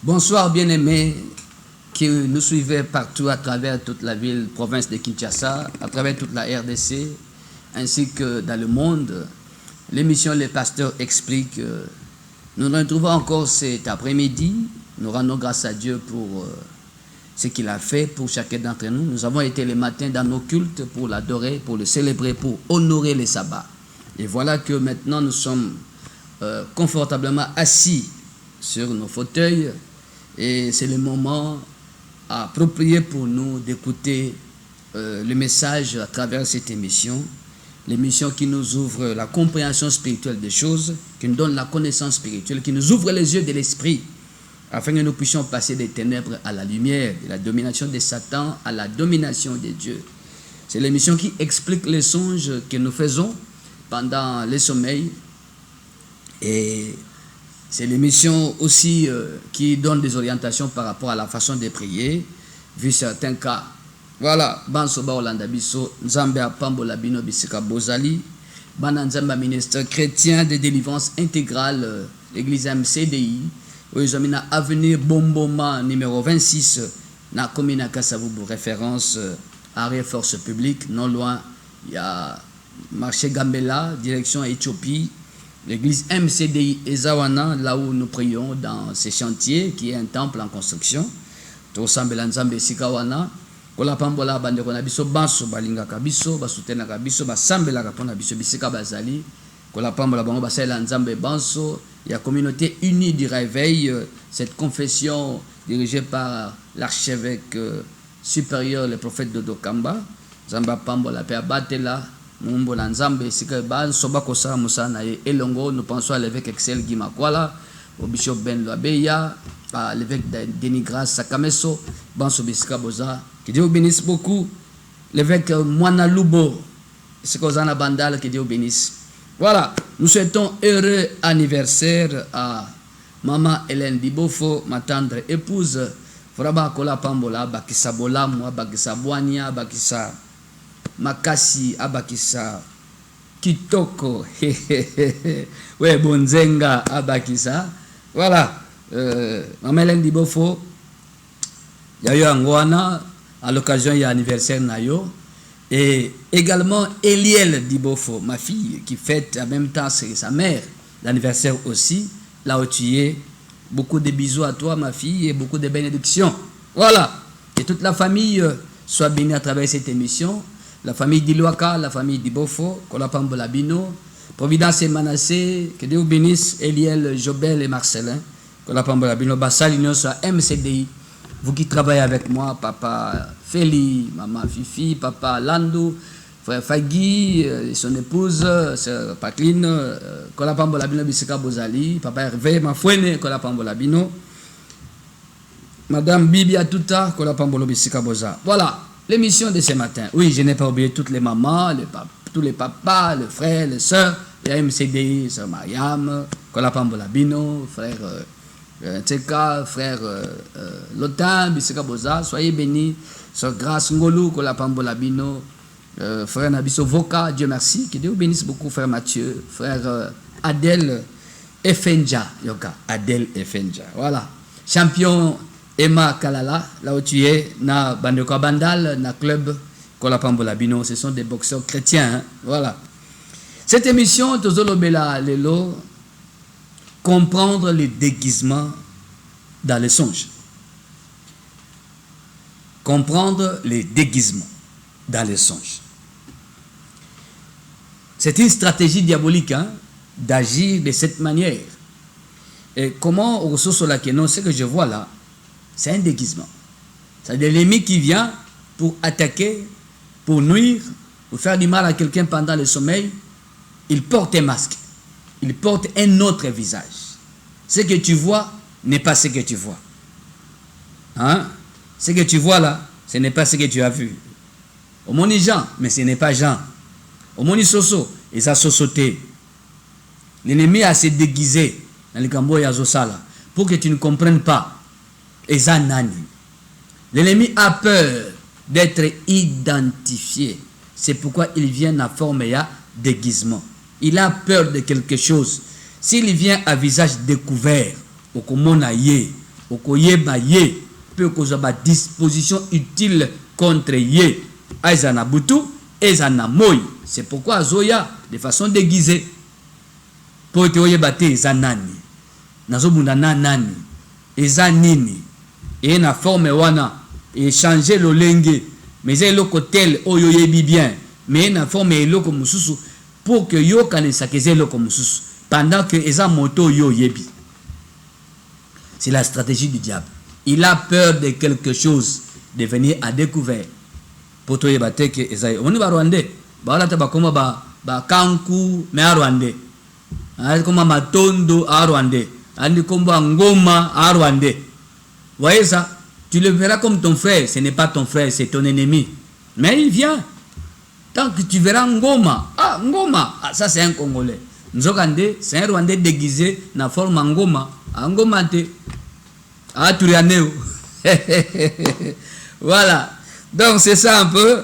Bonsoir bien-aimés qui nous suivaient partout à travers toute la ville, province de Kinshasa, à travers toute la RDC, ainsi que dans le monde. L'émission Les Pasteurs expliquent. Nous nous retrouvons encore cet après-midi. Nous rendons grâce à Dieu pour ce qu'il a fait pour chacun d'entre nous. Nous avons été les matins dans nos cultes pour l'adorer, pour le célébrer, pour honorer les sabbats. Et voilà que maintenant nous sommes confortablement assis sur nos fauteuils et c'est le moment approprié pour nous d'écouter le message à travers cette émission, l'émission qui nous ouvre la compréhension spirituelle des choses, qui nous donne la connaissance spirituelle, qui nous ouvre les yeux de l'esprit, afin que nous puissions passer des ténèbres à la lumière, de la domination de Satan à la domination de Dieu. C'est l'émission qui explique les songes que nous faisons pendant les sommeils, et c'est l'émission aussi qui donne des orientations par rapport à la façon de prier, vu certains cas. Voilà, Bansoba Olanda Biso, Nzambe Apambola Bino Bisika Bozali, Bananzamba ministre chrétien de délivrance intégrale, l'église MCDI, où ils ont mis à avenir Bomboma numéro 26, na commune à Kassavubu, référence arrêt force publique, non loin, il y a marché Gambela, direction Éthiopie. L'église MCDI Ezawana, là où nous prions dans ces chantiers, qui est un temple en construction. Tosambela Nzambe Sikawana, Kola Pambola Bandeko na biso banso balinga kabiso, basutena kabiso, basambela kapona biso bisika bazali. Kola Pambola bango basela Nzambe banso, il y a communauté unie du réveil, cette confession dirigée par l'archevêque supérieur, le prophète Dodo Kamba, Nzamba Pambola Père Batela. Nous pensons à l'évêque Excel Guimakwala, au bishop Ben Loabeya, à l'évêque Denis Grasse Sakameso, Banso Bisika Boza. Que Dieu vous bénisse beaucoup. L'évêque Moana Lubo, c'est Kozana Bandal, que Dieu vous bénisse. Voilà, nous souhaitons heureux anniversaire à Maman Hélène Dibofo, ma tendre épouse. Fraba Kola Pambola, Bakisa Bolamwa, Bakisa Boania, Bakisa Makasi Abakisa Kitoko ouais Bonzenga Abakisa. Voilà, Maman Hélène Dibofo, il y a eu Angwana à l'occasion il y a anniversaire Nayo, et également Eliel Dibofo, ma fille, qui fête en même temps c'est sa mère l'anniversaire aussi, là où tu es. Beaucoup de bisous à toi ma fille et beaucoup de bénédictions. Voilà, que toute la famille soit bénie à travers cette émission. La famille d'Iloaka, la famille d'Ibofo, Kolapambola Bino, Providence et Manassé, que Dieu vous bénisse, Eliel, Jobel et Marcelin, Kolapambola Bino, Bassal, Union soit MCDI. Vous qui travaillez avec moi, papa Feli, maman Fifi, papa Lando, frère Fagui, son épouse, sœur Pacline, Kolapambola Bino, Bissika Bozali, papa Hervé, ma fouine, Kolapambola Bino, madame Bibi Atuta, Kolapambola Bissika Boza. Voilà. L'émission de ce matin. Oui, je n'ai pas oublié toutes les mamans, tous les papas, les frères, les sœurs. Il y a MCDI, sœur Mariam, Kolapambola Bino, frère Tseka, frère Lotin, Bissika Boza. Soyez bénis. Sœur Grace Ngolou, Kolapambola Bino, frère Nabiso Voka, Dieu merci. Que Dieu vous bénisse beaucoup, frère Mathieu, frère Adèle Efenja, Yoka, Adèle Efenja. Voilà. Champion Emma Kalala, là où tu es, na Bandeko Bandal, na club Kolapambola Bino, ce sont des boxeurs chrétiens. Hein? Voilà. Cette émission, Tozolobela Lelo, comprendre les déguisements dans les songes. Comprendre les déguisements dans les songes. C'est une stratégie diabolique hein, d'agir de cette manière. Et comment, au ressources là, ce que je vois là, c'est un déguisement. C'est l'ennemi qui vient pour attaquer, pour nuire, pour faire du mal à quelqu'un pendant le sommeil. Il porte un masque. Il porte un autre visage. Ce que tu vois n'est pas ce que tu vois. Hein? Ce que tu vois là, ce n'est pas ce que tu as vu. Au moni Jean, mais ce n'est pas Jean. Au moni Soso, et ça sauté. L'ennemi a se déguisé dans le cambo Yazosala pour que tu ne comprennes pas. L'ennemi a peur d'être identifié. C'est pourquoi il vient en forme et déguisement. Il a peur de quelque chose. S'il vient à visage découvert, au okoyeba ye peut causer ba disposition utile contre ye aizana butu ezana moi. C'est pourquoi Zoya de façon déguisée pour te oyeba te ezanani nazobunda nani ezanini et na forme wana et changer l'olenge mais eloko tel oyo yebi bien mais na forme eloko mususu pour que yo kanisa keze eloko mususu pendant que eza moto yo yebi. C'est la stratégie du diable. Il a peur de quelque chose de venir à découvert pour toi yeba te que eza on ba rwandais ba la ta ba koma ba kanku mais à rwandais comme matondo à rwandais andi komba ngoma à rwandais. Voyez ça, tu le verras comme ton frère, ce n'est pas ton frère, c'est ton ennemi. Mais il vient. Tant que tu verras Ngoma, ça c'est un Congolais. Nzokande, c'est un Rwandais déguisé, na forme Ngoma, Ngoma te. Ah, tu voilà. Donc c'est ça un peu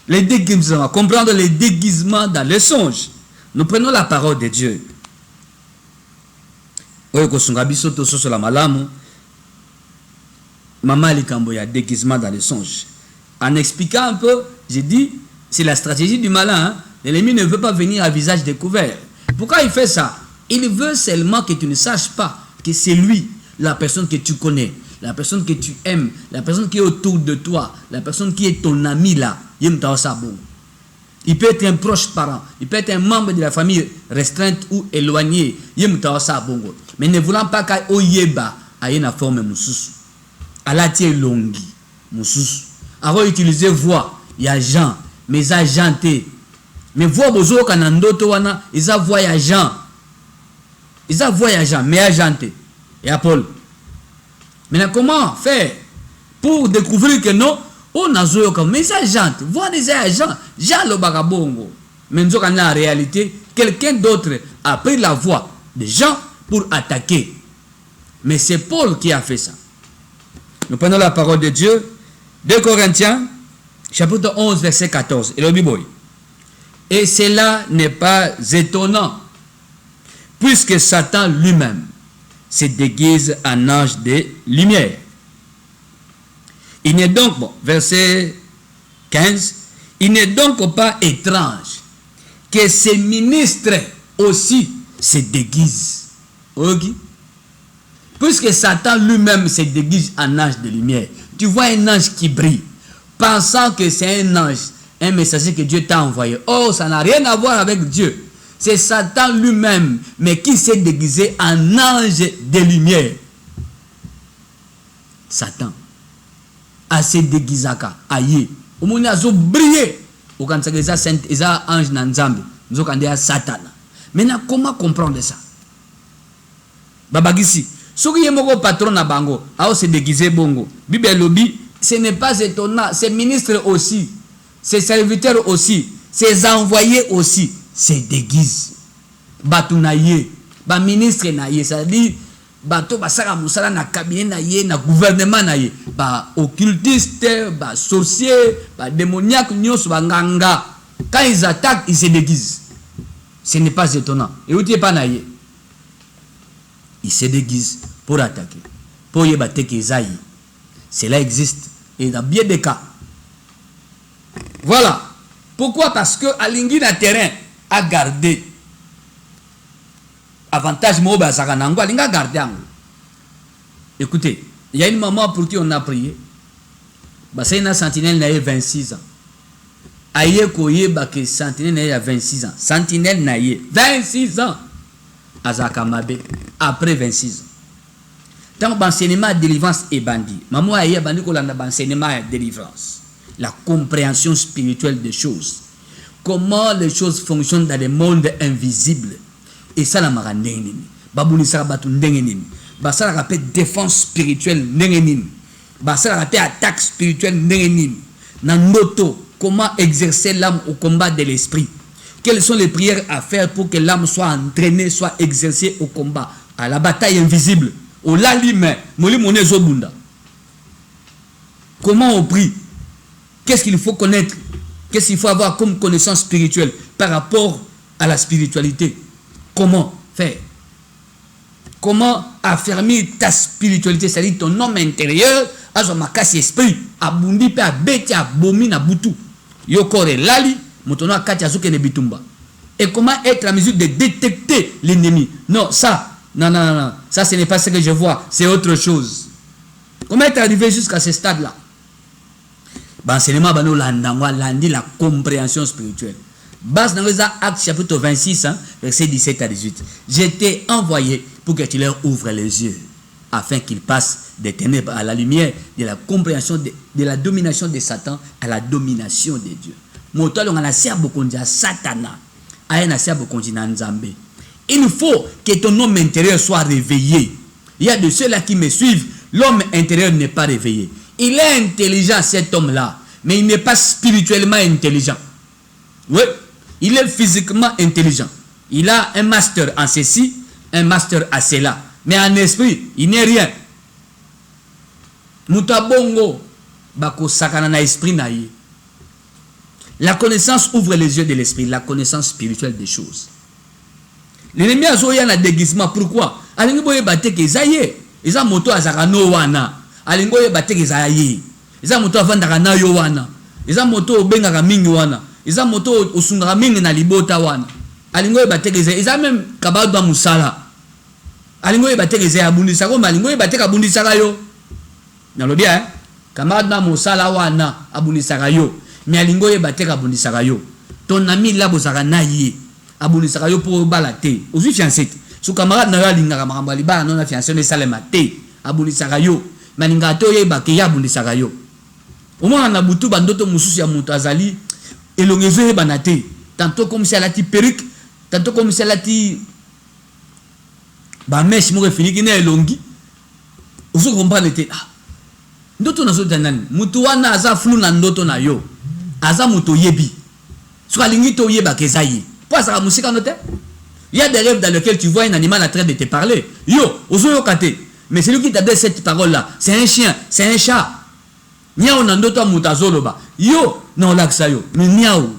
les déguisements. Comprendre les déguisements dans les songes. Nous prenons la parole de Dieu. Oyo kosunga biso to so la malamu. Maman Likambo, il y a déguisement dans les songes. En expliquant un peu, j'ai dit, c'est la stratégie du malin. Hein? L'ennemi ne veut pas venir à visage découvert. Pourquoi il fait ça? Il veut seulement que tu ne saches pas que c'est lui, la personne que tu connais, la personne que tu aimes, la personne qui est autour de toi, la personne qui est ton ami là. Il peut être un proche parent, il peut être un membre de la famille restreinte ou éloigné. Mais ne voulant pas qu'il oyeba ait une forme mususu. À la tienne longue, Moussous. Alors utiliser voix, il y a Jean, mais ça janté. Mais voix bozo kanandoto wana, ils a voyageant. Ils a voyageant, mais à janté. Et à Paul. Maintenant, comment faire pour découvrir que non, on a joué comme, mais ça jante. Voix des agents, Jean le bagabongo. Mais nous avons en réalité, quelqu'un d'autre a pris la voix de Jean pour attaquer. Mais c'est Paul qui a fait ça. Nous prenons la parole de Dieu. 2 Corinthiens, chapitre 11, verset 14. Et cela n'est pas étonnant, puisque Satan lui-même se déguise en ange de lumière. Il n'est donc, verset 15, il n'est donc pas étrange que ses ministres aussi se déguisent. Ok? Puisque Satan lui-même se déguise en ange de lumière. Tu vois un ange qui brille, pensant que c'est un ange, un messager que Dieu t'a envoyé. Oh, ça n'a rien à voir avec Dieu. C'est Satan lui-même, mais qui s'est déguisé en ange de lumière. Satan a se déguisé aïe. Au moment où il a brillé, au quand il y a ange nanzambe, nous avons Satan. Maintenant, comment comprendre ça? Babagisi. Ce qui est patron na bango, a se déguisé bongo. Bible lobby, ce n'est pas étonnant. Ses ministres aussi, ses serviteurs aussi, ses envoyés aussi se déguisent. Batu na ye, ba ministre na ye, ça veut dire bato basaka musala na cabinet na ye, na gouvernement na ye, ba occultiste, ba sorcier, ba démoniaque nyos ba nganga. Quand ils attaquent, ils se déguisent. Ce n'est pas étonnant. Et où tu es pas na ye? Il se déguise pour attaquer. Pour y battre Kézaï. Cela existe. Et dans bien des cas. Voilà. Pourquoi? Parce que Alingui na terrain a gardé. Avantage Moba Sakanango, Alinga gardé. Écoutez, il y a une maman pour qui on a prié. C'est une sentinelle n'a 26 ans. Aïe koye bake sentinelle n'a 26 ans. Sentinelle n'a 26 ans. Azakamabe, après 26 ans. Tant l'enseignement de délivrance est bandit. Maman a bandit qu'on a l'enseignement de délivrance. La compréhension spirituelle des choses. Comment les choses fonctionnent dans le monde invisible. Et ça, la marandénini. Babouni sarabatu ndengenini. Basa la rappelle défense spirituelle ndengenini. Basa la rappelle attaque spirituelle ndengenini. Nandoto, comment exercer l'âme au combat de l'esprit. Quelles sont les prières à faire pour que l'âme soit entraînée, soit exercée au combat, à la bataille invisible, au lalime, comment on prie? Qu'est-ce qu'il faut connaître? Qu'est-ce qu'il faut avoir comme connaissance spirituelle par rapport à la spiritualité? Comment faire? comment affermir ta spiritualité, c'est-à-dire ton homme intérieur, à son makasi esprit, abundi pe abeti abomi na butu. Yokore lali, motono akati azuke ne bitumba. Et comment être en mesure de détecter l'ennemi? Non, ça, non, ça ce n'est pas ce que je vois, c'est autre chose. Comment être arrivé jusqu'à ce stade-là? Enseignement bano landangwa landi la compréhension spirituelle. Base dans les Actes chapitre 26, hein, verset 17 à 18. J'étais envoyé pour que tu leur ouvres les yeux, afin qu'ils passent des ténèbres à la lumière, de la compréhension de la domination de Satan à la domination de Dieu. Il faut que ton homme intérieur soit réveillé. Il y a de ceux-là qui me suivent, l'homme intérieur n'est pas réveillé. Il est intelligent, cet homme-là, mais il n'est pas spirituellement intelligent. Oui, il est physiquement intelligent. Il a un master en ceci, un master à cela. Mais en esprit, il n'est rien. Mutabongo, bako sakana na esprit na ye. La connaissance ouvre les yeux de l'esprit, la connaissance spirituelle des choses. L'ennemi a zoya na déguisement. Pourquoi? Alingi boye bate ke zaye. Eza moto azaka no wana. Alingi boye bate ke zaye. Eza moto avandaka na yo wana. Eza moto obengaka mingi wana. Eza moto osungaka mingi na libota wana. Alingi boye bate ke zaye. Eza même kabado musala. Alingi boye bate ke zaye abundisa ko malingi boye bate ka bundisa yo. Nalobi hein? Kabado musala wana abundisa yo. Mais alingo ye bateka abundisaka yo. Ton ami là bozaka na ye abundisaka yo pour balater. Ozui fiancé. Sou camarade na yo alingaka makambo libala non na fiancé ne salema te abundisaka yo. Maninga to ye bake ya abundisaka yo. Omona na butu bandoto mususu ya mutu azali elongezo ye banate. Tantôt comme si elle a ti perruque, tantôt comme si elle a ti ba mèche mo fini ki na elongi. Ozo comprendre te ah. Ndoto na zo tanani. Mutu wana aza flou na ndoto na yo. Aza muto yebi. Soit l'ingito yeba kezayi. Pas ça musique en hôtel. Il y a des rêves dans lesquels tu vois un animal en train de te parler. Yo, ozo kate. Mais celui qui t'a dit cette parole là, c'est un chien, c'est un chat. Niao nandoto mutazoloba. Yo, non là que ça yo. Mais niao.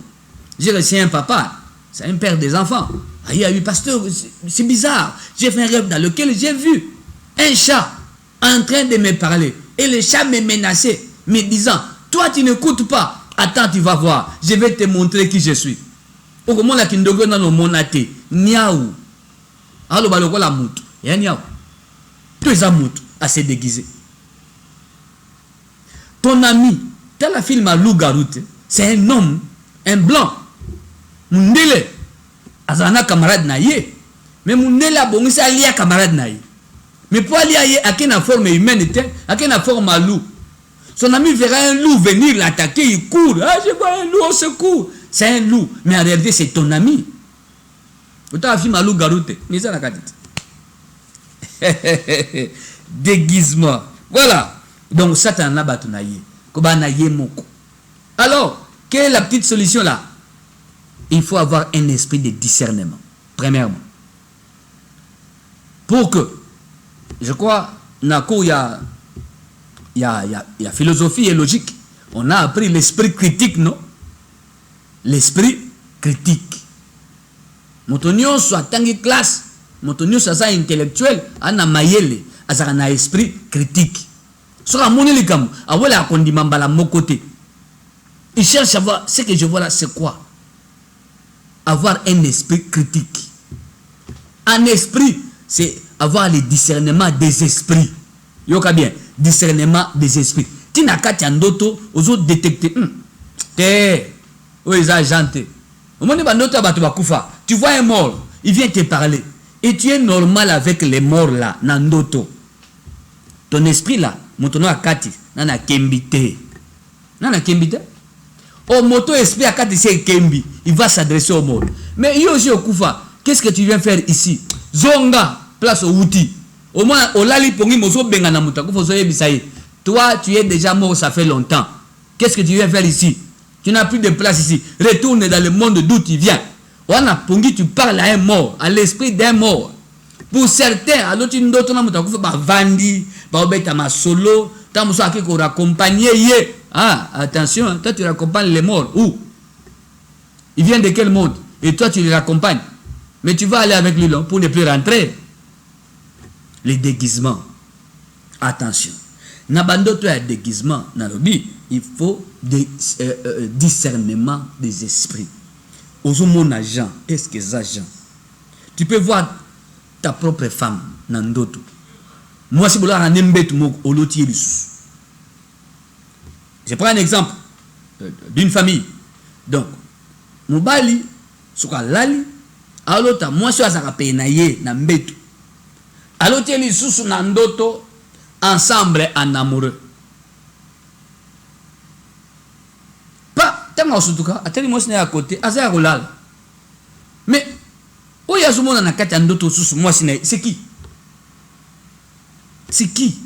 C'est un papa, c'est un père des enfants. Ah, il y a eu pasteur, c'est bizarre. J'ai fait un rêve dans lequel j'ai vu un chat en train de me parler. Et le chat me menaçait, me disant, toi tu n'écoutes pas. Attends, tu vas voir. Je vais te montrer qui je suis. Au moment là, kindogo na no monate. Niaou. Alors, baloko la moutou. Ya niaou. Tous les moutou à se déguiser. Ton ami, t'as la film à Lougaroute. C'est un homme, un blanc. Mundele. Azana camarade na ye. Mais mundele a bon, ça lié camarade na ye. Mais pour aller à quelle forme humaine, à quelle forme à loup. Son ami verra un loup venir l'attaquer, il court. Ah, je vois un loup au secours. C'est un loup. Mais en réalité, c'est ton ami. Autant film à loup garoute. Mais ça, la cadette. Déguisement. Voilà. Donc, Satan n'a pas ton aïe. Alors, quelle est la petite solution là? Il faut avoir un esprit de discernement. Premièrement. Pour que, je crois, Nako, il y a philosophie et logique. On a appris l'esprit critique, non? L'esprit critique. Motonio soit tangi classe, motonio soit intellectuel, ana mayele, azana esprit critique. Sera moni le kam, awela akondimamba la mon côté. Il cherche à voir ce que je vois là, c'est quoi? Avoir un esprit critique. Un esprit, c'est avoir le discernement des esprits. Yoka bien. Discernement des esprits. Tina kati andoto ozo détecter. Oui, ça janté. Au moment bandoto abatu bakufa, tu vois un mort, il vient te parler et tu es normal avec les morts là, nandoto. Ton esprit là, motono akati, nana kembite. Nana kembite? Au moto esprit akati c'est kembi, il va s'adresser au mort. Mais yo aussi okufa, qu'est-ce que tu viens faire ici? Zonga, place au outil. Au moins, au lali pongi mozo bengana mutaku foso yebisaye. Toi, tu es déjà mort, ça fait longtemps. Qu'est-ce que tu viens faire ici? Tu n'as plus de place ici. Retourne dans le monde d'où tu viens. Wana pongi, tu parles à un mort, à l'esprit d'un mort. Pour certains, alors tu n'as pas mutaku fo ba vandi, ba obeta ma solo, ta moso aki ko raccompagner ye. Ah, attention, toi tu raccompagnes les morts. Où? Ils viennent de quel monde? Et toi tu les raccompagnes. Mais tu vas aller avec lui là pour ne plus rentrer. les déguisements. Attention. Nabandoto ya déguisement, nalobi, il faut discernement des esprits. Aux mon agent, est-ce que c'est agent? Tu peux voir ta propre femme, nandoto. Moi, si vous voulez un embêtement au lotier, je prends un exemple d'une famille. Donc, Mobali, Souka Lali, alota, moi, je suis à Penaye, Nambetu. Alotier les sous nandoto, ensemble en amoureux. Pas, tellement en tout cas, à tel moment, à côté, à Zerolal. Mais, où y a ce monde en a quatre andoto sous moi, c'est qui? C'est qui?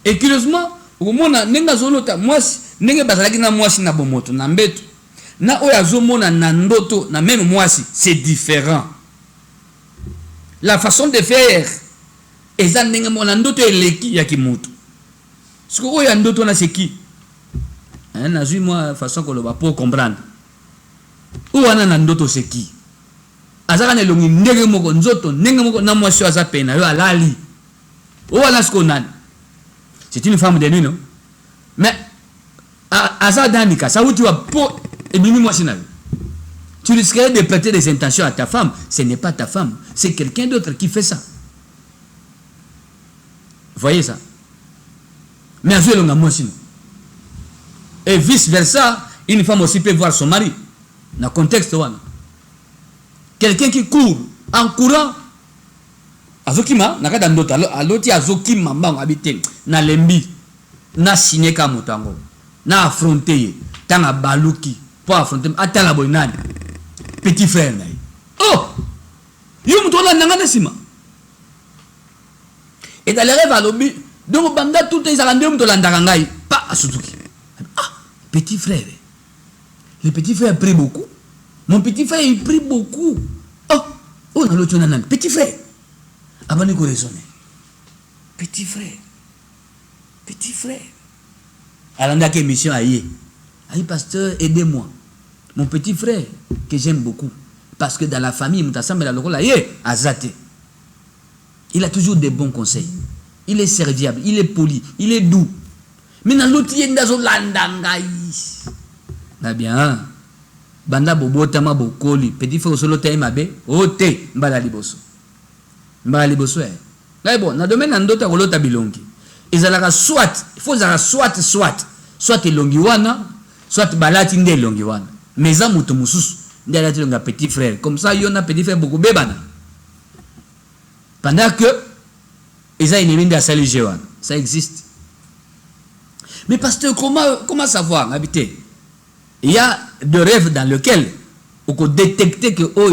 Et curieusement, au monde, n'enga zolota, moi, n'enga bazalaki na moi, na bomoto, na mbeto. Na oya zomona na ndoto, na même moi, c'est différent. La façon de faire, et ça n'enga mon ndoto eleki ya kimutu. Ce que oya ndoto na c'est qui? Na zui moi façon que le va pour comprendre. Ou wana ndoto c'est qui? Azaka ne longi ndenge moko nzoto ndenge moko na mwasi aza pena yo alali. Ou wana sko nan? C'est une femme de nuit, non? Mais aza danika ça où tu vas pour et bimi mwasi na. Tu risquerais de prêter des intentions à ta femme, ce n'est pas ta femme, c'est quelqu'un d'autre qui fait ça. Voyez ça? Mais azue longa mwasi. Et vice versa, une femme aussi peut voir son mari. Dans le contexte, quelqu'un qui court en courant, azokima, nakada ndota, aloti azokima mbango habité, na lembi, na signé kamutango, na affronté, tanga baluki, pour affronter, atala boynani, petit frère naï. Oh! Yo mutona nangana sima. Et dans les rêves à l'obbi, donc banda tout est à l'andarangaï, pas à Suzuki. Ah, petit frère. Le petit frère a pris beaucoup. Mon petit frère, il prie beaucoup. Oh, on a l'autre nanan. Petit frère. Avant de raisonner. Petit frère. Petit frère. Alors, on a une mission à y. Aïe, pasteur, aidez-moi. Mon petit frère, que j'aime beaucoup. Parce que dans la famille, il a toujours des bons conseils. Il est serviable, il est poli, il est doux. Mais dans l'autre, il y a des bien. Banda bobo tama bokoli. Petit frère solo taïma be. Ote. Mbala liboso. Mbala liboso eh. Là bon, na domaine ndota kolota bilongi. Ezalaka soit, il faut zala soit. Soit elongi wana, soit balati nde elongi wana. Mais za mutu mususu. Nde alati longa petit frère. Comme ça, yona petit frère beaucoup bebana. Pendant que eza ennemi de sali jewan. Ça existe. Mais pasteur, comment savoir habiter? Il y a des rêves dans lesquels on peut détecter que oh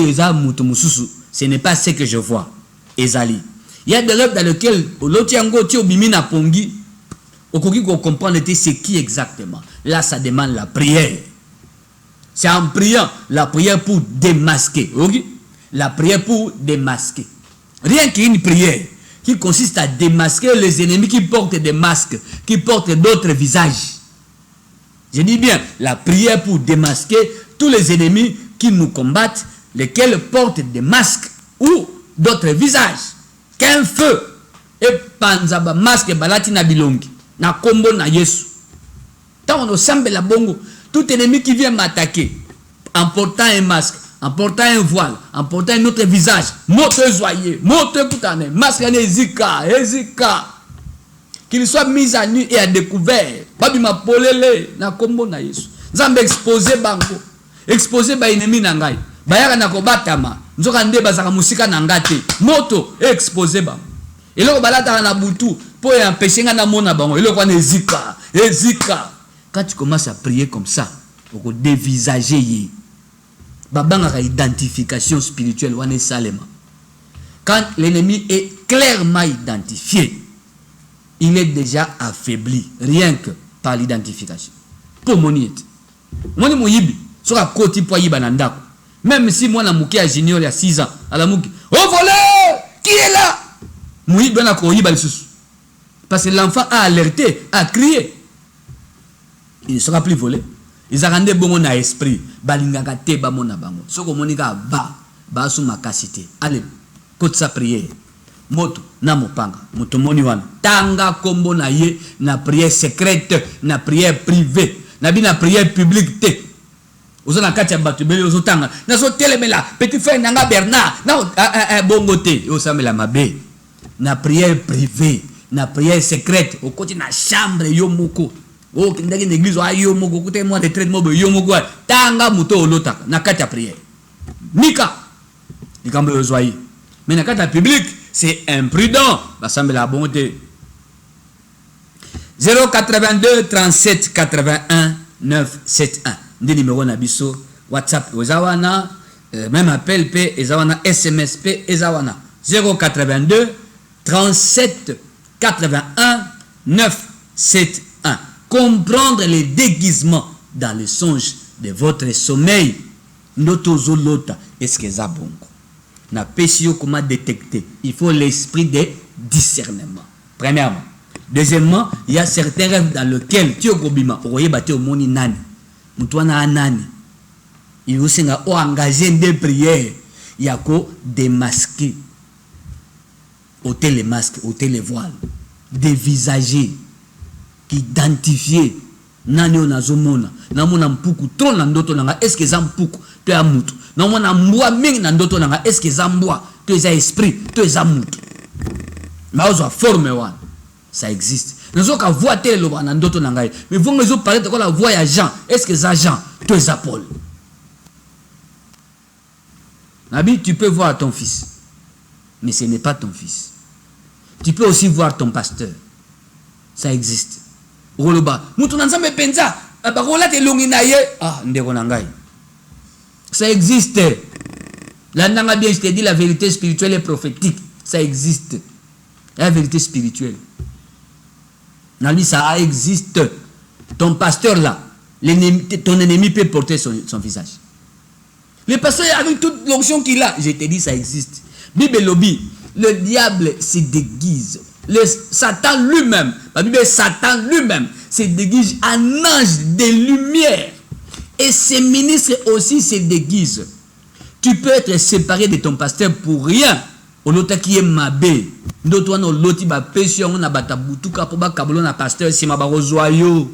ce n'est pas ce que je vois. Ezali. Il y a des rêves dans lesquels l'otiango tio bimina pongi on peut comprendre c'est qui exactement. Là ça demande la prière. C'est en priant la prière pour démasquer. Okay? La prière pour démasquer. Rien qu'une prière qui consiste à démasquer les ennemis qui portent des masques, qui portent d'autres visages. Je dis bien, la prière pour démasquer tous les ennemis qui nous combattent, lesquels portent des masques ou d'autres visages. Qu'un feu et panzaba masque balati na bilongi, na kombo na Yesu. Tant on semble la bongo, tout ennemi qui vient m'attaquer, en portant un masque, en portant un voile, en portant un autre visage, moto zoyé, moto putane, masque ezika. Qu'il soit mis à nu et à découvert. Babi ma polele na kombo na Yesu. Nzambe exposé bango. Exposé ba ennemi na ngai. Bayaka na kobatama. Nzoka nde bazaka musika na ngate. Moto exposé bango. Eloko balata na butu pour empêcher nga na mona bango. Eloko na ezika. Quand tu commences à prier comme ça, pour que dévisager yi. Babanga identification spirituelle wane salema. Quand l'ennemi est clairement identifié, il est déjà affaibli, rien que par l'identification. Pour mon yet. Moi, mon yibi, sur la côte pour yiba nandako. Même si moi, la mouké à junior il y a 6 ans, à la mouké, oh voleur, qui est là? Mon yibi, na ko yiba le sous. Parce que l'enfant a alerté, a crié. Il ne sera plus volé. Ils ont rendu bon à esprit. Balingaka te ba mona bango. Soko monika ba sous ma cassité. Allez, côte sa prière. moto na mopanga moto moni wana tanga kombo na ye na prière secrète na prière privée na bi na prière publique te ozo na kati ya bato bele ozo tanga na so telemela petit frère nanga Bernard na bongo te o samela mabe na prière privée na prière secrète au côté na chambre yo moko o kindaki na église yo moko côté moi de traite mo yo moko tanga moto olotaka na kati ya prière nika likambo yo zoyi mais na kati ya public c'est imprudent basambela bonté 082 37 81 971 ndi numéro na biso WhatsApp ozawana même appel p ezawana SMS p ezawana 082 37 81 971 comprendre les déguisements dans les songes de votre sommeil noto zolota est-ce que ça bongo na pesio comment détecter il faut l'esprit de discernement premièrement deuxièmement il y a certains rêves dans lesquels tu okobima okoyeba au moni nani mutwana nani il aussi nga o engager des prières yako démasquer ôter les masques ôter les voiles dévisager identifier nani onazomona namona mpuku trop na ndoto nanga est-ce que za mpuku to ya mutu namona mbwa mingi na ndoto nanga est-ce que za mbwa to za esprit to za mutu maozo forme wana ça existe nazoka voix tele loba na ndoto nanga mais vongo zo parler de la voix ya Jean est-ce que za Jean to za Paul Nabi tu peux voir ton fils mais ce n'est pas ton fils tu peux aussi voir ton pasteur ça existe Roloba, mutu nanzambe penza, abakola te longi na ye, ndeko na ngai. Ça existe. Là nanga bien je te dis la vérité spirituelle et prophétique, ça existe. La vérité spirituelle. Nali ça existe. Ton pasteur là, ton ennemi peut porter son visage. Le pasteur avec toute l'onction qu'il a, je te dis ça existe. Bible lobby, le diable se déguise. Le Satan lui-même, la Bible Satan lui-même se déguise en ange de lumière. Et ses ministres aussi se déguisent. Tu peux être séparé de ton pasteur pour rien. Olota qui est mabé. D'autres on loti ba pression na batabutuka pour ba kabolo na pasteur si mabaro joyeux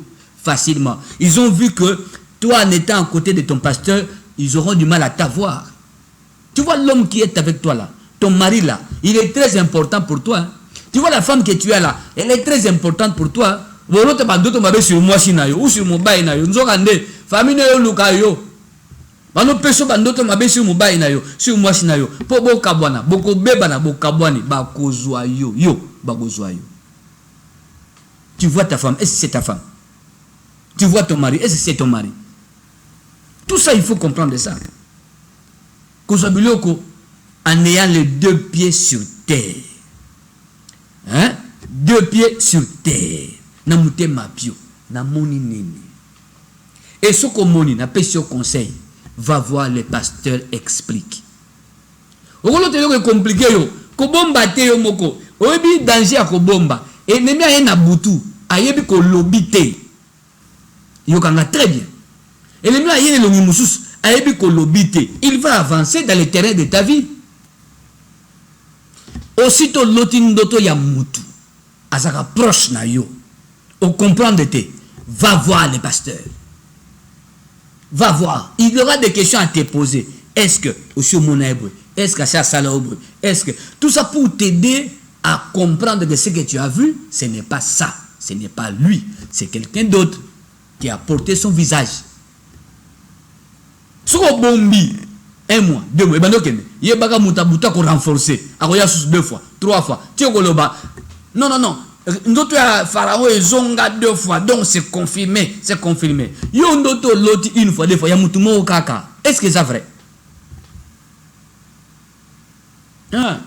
facilement. Ils ont vu que toi en étant à côté de ton pasteur, ils auront du mal à t'avoir. Tu vois l'homme qui est avec toi là, ton mari là, il est très important pour toi. Hein? Tu vois la femme que tu as là, elle est très importante pour toi. Vous n'avez pas d'autres mabé sur moi ou sur mon bain na yo. Nous avons des familles yo lukayo. Bano peso bandoto mabe sur mobile na yo, sur moi na yo. Po bo kabwana, boko beba na bokabwani, ba kozwa yo, ba kozwa yo. Tu vois ta femme, est-ce que c'est ta femme? Tu vois ton mari, est-ce que c'est ton mari? Tout ça il faut comprendre ça. Kozwa biloko en ayant les deux pieds sur terre. Hein? Deux pieds sur terre. Na mutema pio, na moni nini. Et ce qu'on moni na pesi au conseil. Va voir le pasteur explique. Okolo te yo compliqué yo. Ko bomba te yo moko. Oyebi danger a ko bomba. Ennemi a na butu. Ayebi ko lobité. Yo kanga très bien. Ennemi a yene longi musus. Ayebi ko lobité. Il va avancer dans le terrain de ta vie. Aussitôt lotin doto ya mutu. Azaka proche na yo. Au comprendre te. Va voir le pasteur. Va voir. Il y aura des questions à te poser. Est-ce que, aussi au Monaïbre, est-ce que ça Salaobre, est-ce que, tout ça pour t'aider à comprendre que ce que tu as vu, ce n'est pas ça. Ce n'est pas lui. C'est quelqu'un d'autre qui a porté son visage. Sur le bombi, 1 mois, 2 mois, il y a des gens qui renforcer. Il y a 2 fois, 3 fois. Non, non, non. Notre pharaon est zonga 2 fois, donc c'est confirmé, c'est confirmé. Yon d'autres loti 1 fois, 2 fois, ya mutumo kaka. Est-ce que c'est vrai? Hein?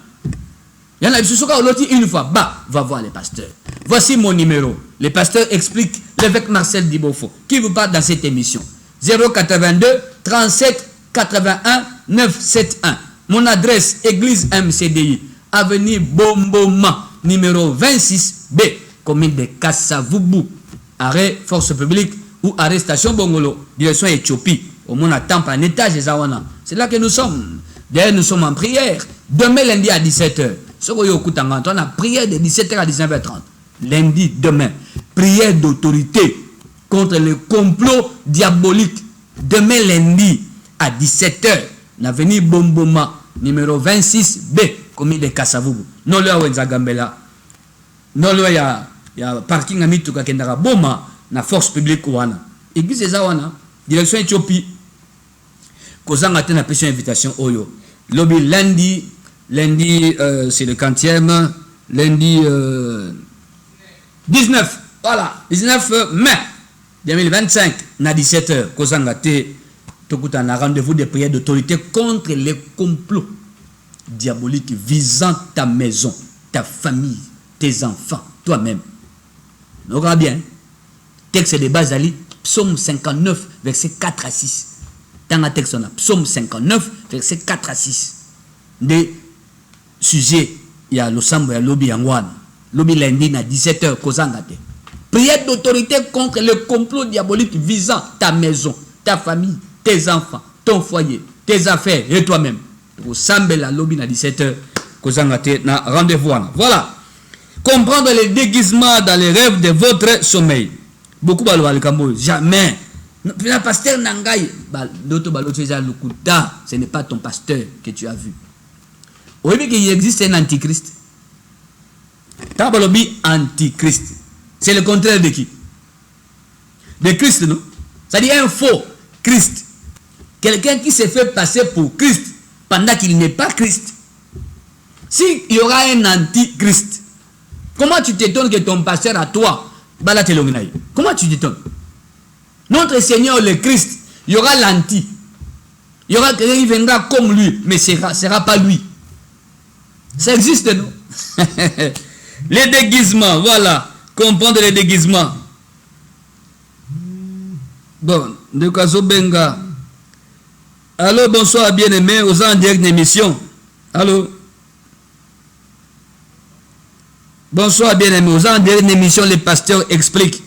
Y'en a qui loti 1 fois, bah, va voir les pasteurs. Voici mon numéro. Le pasteur explique l'évêque Marcel Dibofo, qui vous parle dans cette émission. 082 37 81 971. Mon adresse, église MCDI, avenue Bomboma. Numéro 26B, commune de Kassavoubou, arrêt force publique ou arrestation Bongolo, direction Éthiopie. Au moins, à temps en étage, c'est là que nous sommes. D'ailleurs, nous sommes en prière. Demain lundi à 17h, Ce qu'on y a prière de 17h à 19h30. Lundi, demain. Prière d'autorité contre le complot diabolique. Demain lundi à 17h. L'avenue Bomboma, numéro 26B, commune de Kassavoubou. Non, là où il y a Gambela. Non, là il y a parking à Mituka Kendara Boma, na force publique ouana. Église de Zawana, direction Éthiopie. Kozanga te na pression invitation Oyo. Lobby lundi, c'est le 40e, lundi 19, voilà, 19 mai 2025, na 17h, Kozanga te tokuta na rendez-vous de prière d'autorité contre les complots diaboliques visant ta maison, ta famille, tes enfants, toi-même. On aura bien. Texte de base Ali, psaume 59, verset 4 à 6. Dans un texte, on a psaume 59, verset 4 à 6. Des sujets, il y a le sambo, il y a lobby Yangwan. Lobby lundi à 17h, Kozangate. Prière d'autorité contre le complot diabolique visant ta maison, ta famille, tes enfants, ton foyer, tes affaires et toi-même. Au sambe la lobby à 17h, Kozangate, na rendez-vous. Voilà. Comprendre les déguisements dans les rêves de votre sommeil. Beaucoup de jamais. Le pasteur Nangaï, ce n'est pas ton pasteur que tu as vu. Vous voyez qu'il existe un antichrist. Tabalobi antichrist. C'est le contraire de qui? De Christ, non? C'est-à-dire un faux Christ. Quelqu'un qui s'est fait passer pour Christ pendant qu'il n'est pas Christ. S'il y aura un antichrist, comment tu t'étonnes que ton pasteur à toi, comment tu t'étonnes? Notre Seigneur le Christ, il y aura l'anti. Il y aura quelqu'un qui viendra comme lui, mais ce ne sera pas lui. Ça existe, non? Les déguisements, voilà. Comprendre les déguisements. Bon, de Kazo Benga. Allô, bonsoir, bien-aimés, aux en direct d'émission. Allô? Bonsoir, bien-aimés, aux en direct d'émission, les pasteurs expliquent.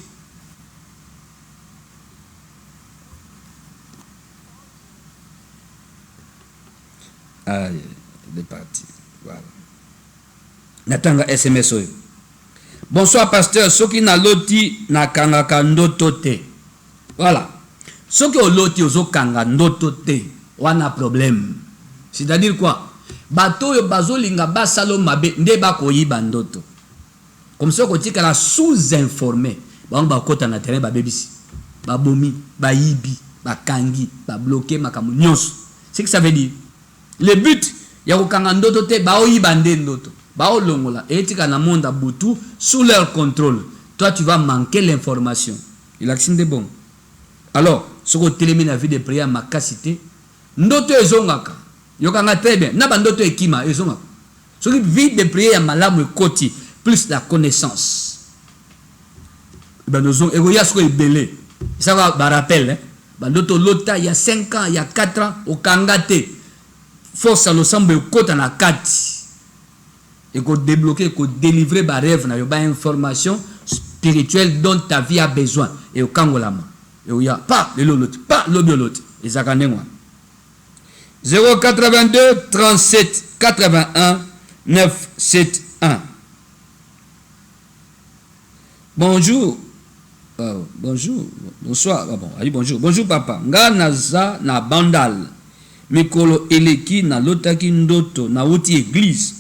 Ah, il est parti. Voilà. Natanga SMS. Bonsoir, pasteur. Ceux qui n'a loti na kanga kandoto te. Voilà. Ceux qui ont loti ozo kanga ndoto te. On a problème. C'est-à-dire quoi? Bato yo bazo linga basalo mabe nde bakoyi bandoto. Comme ça, quand tu es sous-informé, on va côté na terrain ba bebisi, ba bomi, ba yibi, ba kangi, ba bloqué makamunios. C'est que ça veut dire. Le but, il y a un ndoto te ba oyi bande ndoto. Ba olongola et tika na monde butu sous leur contrôle. Toi tu vas manquer l'information. Il a accès de bon. Alors, ce que tu élimines la vie de prière ma capacité, ndoto ezongaka. Yokanga très bien. Na bandoto ekima ezongaka. Ce qui vie de prière malamu koti plus la connaissance. Ben nous on egoya ce que belé. Ça va rappel hein. Bandoto lota il y a 5 ans, il y a 4 ans au kangate. Force à l'ensemble kota na kati. Et qu'on débloquer, qu'on délivrer ba rêve na yoba information spirituelle dont ta vie a besoin. Et au kangolama. Et où il y a pas le lolote, pas le biolote. Et ça gagne moi. 082 37 81 971. Bonjour. Bonjour. Bonsoir. Ah bon, allez, bonjour. Bonjour papa. Nga naza na bandal. Mikolo eleki na lotaki ndoto na uti église.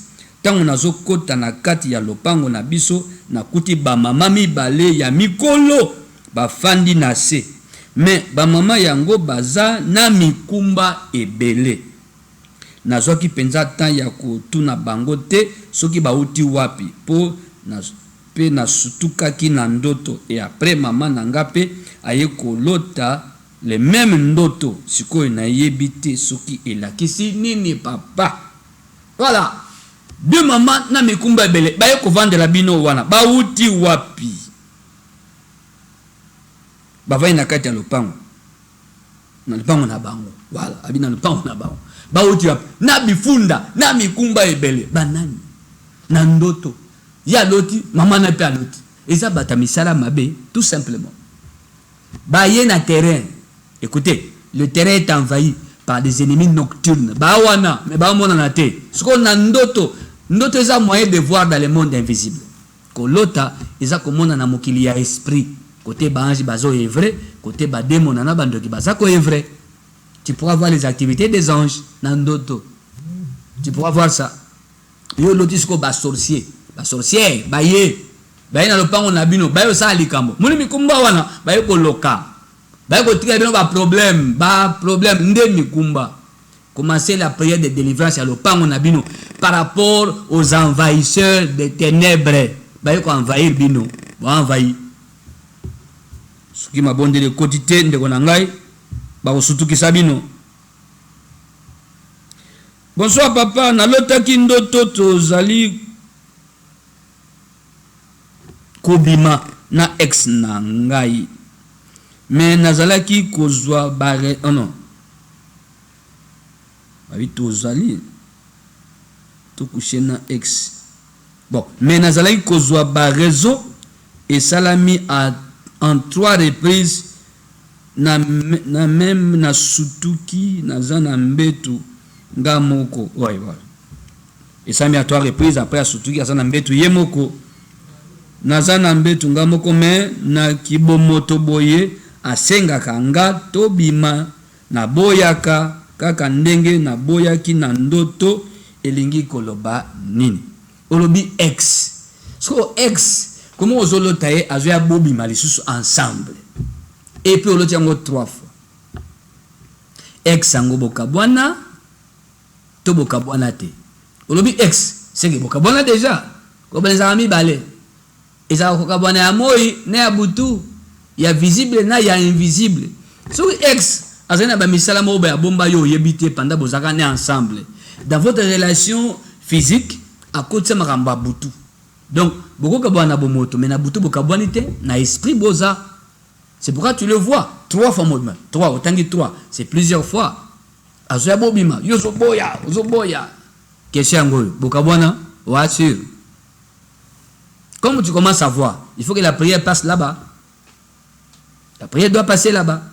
Tango nazo kota na kati ya lopango na biso na kuti ba mama mibale ya mikolo ba fandi na se. Mais ba mama yango baza na mikumba ebele. Nazoki penza tan ya kotuna bango te soki ba uti wapi po na pe na sutukaki na ndoto et après mama nanga pe aye kolota le même ndoto sikoyo na yebite soki elakisi nini papa. Voilà. Deux mamans na mikumba ebele baye ko vendre bino wana ba uti wapi bavai na kati ya lopango na lopango na bango. Voilà, abina lopango na bango ba uti wapi na bifunda na mikumba ebele banani na ndoto ya loti mama na pe loti eza bata misala mabe tout simplement baye na terrain. Écoutez, le terrain est envahi par des ennemis nocturnes ba wana mais ba mona na te siko na ndoto Notre moyen de voir dans le monde invisible. Que l'autre, ils ont comme on a mokili ya esprit. Côté banji bazo est vrai, côté badémon nana bandoki bazako est vrai. Tu pourras voir les activités des anges nandoto. Tu pourras voir ça. Yo lotisco ba sorcier, baye. Baye na lopango na bino, baye sa likambo. Muni mikumba wana, baye ko loka. Baye ko tika bino ba problème nde mikumba. Commencez la prière de délivrance à lopango na bino par rapport aux envahisseurs des ténèbres. Baye ko envahir bino, ba envahir. Ce qui m'a bondé de quotidien de konangai, ba osutuki sabino. Bonsoir papa, na lotaki ndoto tozali kobima na ex na ngai. Mais nazalaki kozwa bare, oh non. Babi tozali to coucher na ex. Bon, mais nazalaki kozwa ba réseau et salami en 3 reprises na même na sutuki na zana mbetu ngamoko. Ouais, voilà. Et ça mis à 3 reprises après à sutuki zana mbetu yemoko na zana mbetu ngamoko mais na kibomoto boye asenga kanga to bima na boyaka kaka ndenge na boyaki na ndoto elingi koloba nini olobi ex so ex comment ozolo taye azoya bobi malisusu ensemble et puis olotia ngo 3 fois ex ango bokabwana to bokabwana te olobi ex c'est que bokabwana déjà ko benza ami balé et ça bokabwana ya moi na ya butu ya visible na ya invisible so ex azana ba misala mo ba bomba yo yebité pendant bozaka né ensemble dans votre relation physique à côté makamba butu. Donc, beaucoup kabwana bomoto, mais na butu bokabwanite, na esprit boza. C'est pourquoi tu le vois 3 fois mode. 3, autant que 3, c'est plusieurs fois. Azoya bobima, yozo boya. Question ngoyo, bokabwana, wa sûr. Comme tu commences à voir, il faut que la prière passe là-bas. La prière doit passer là-bas.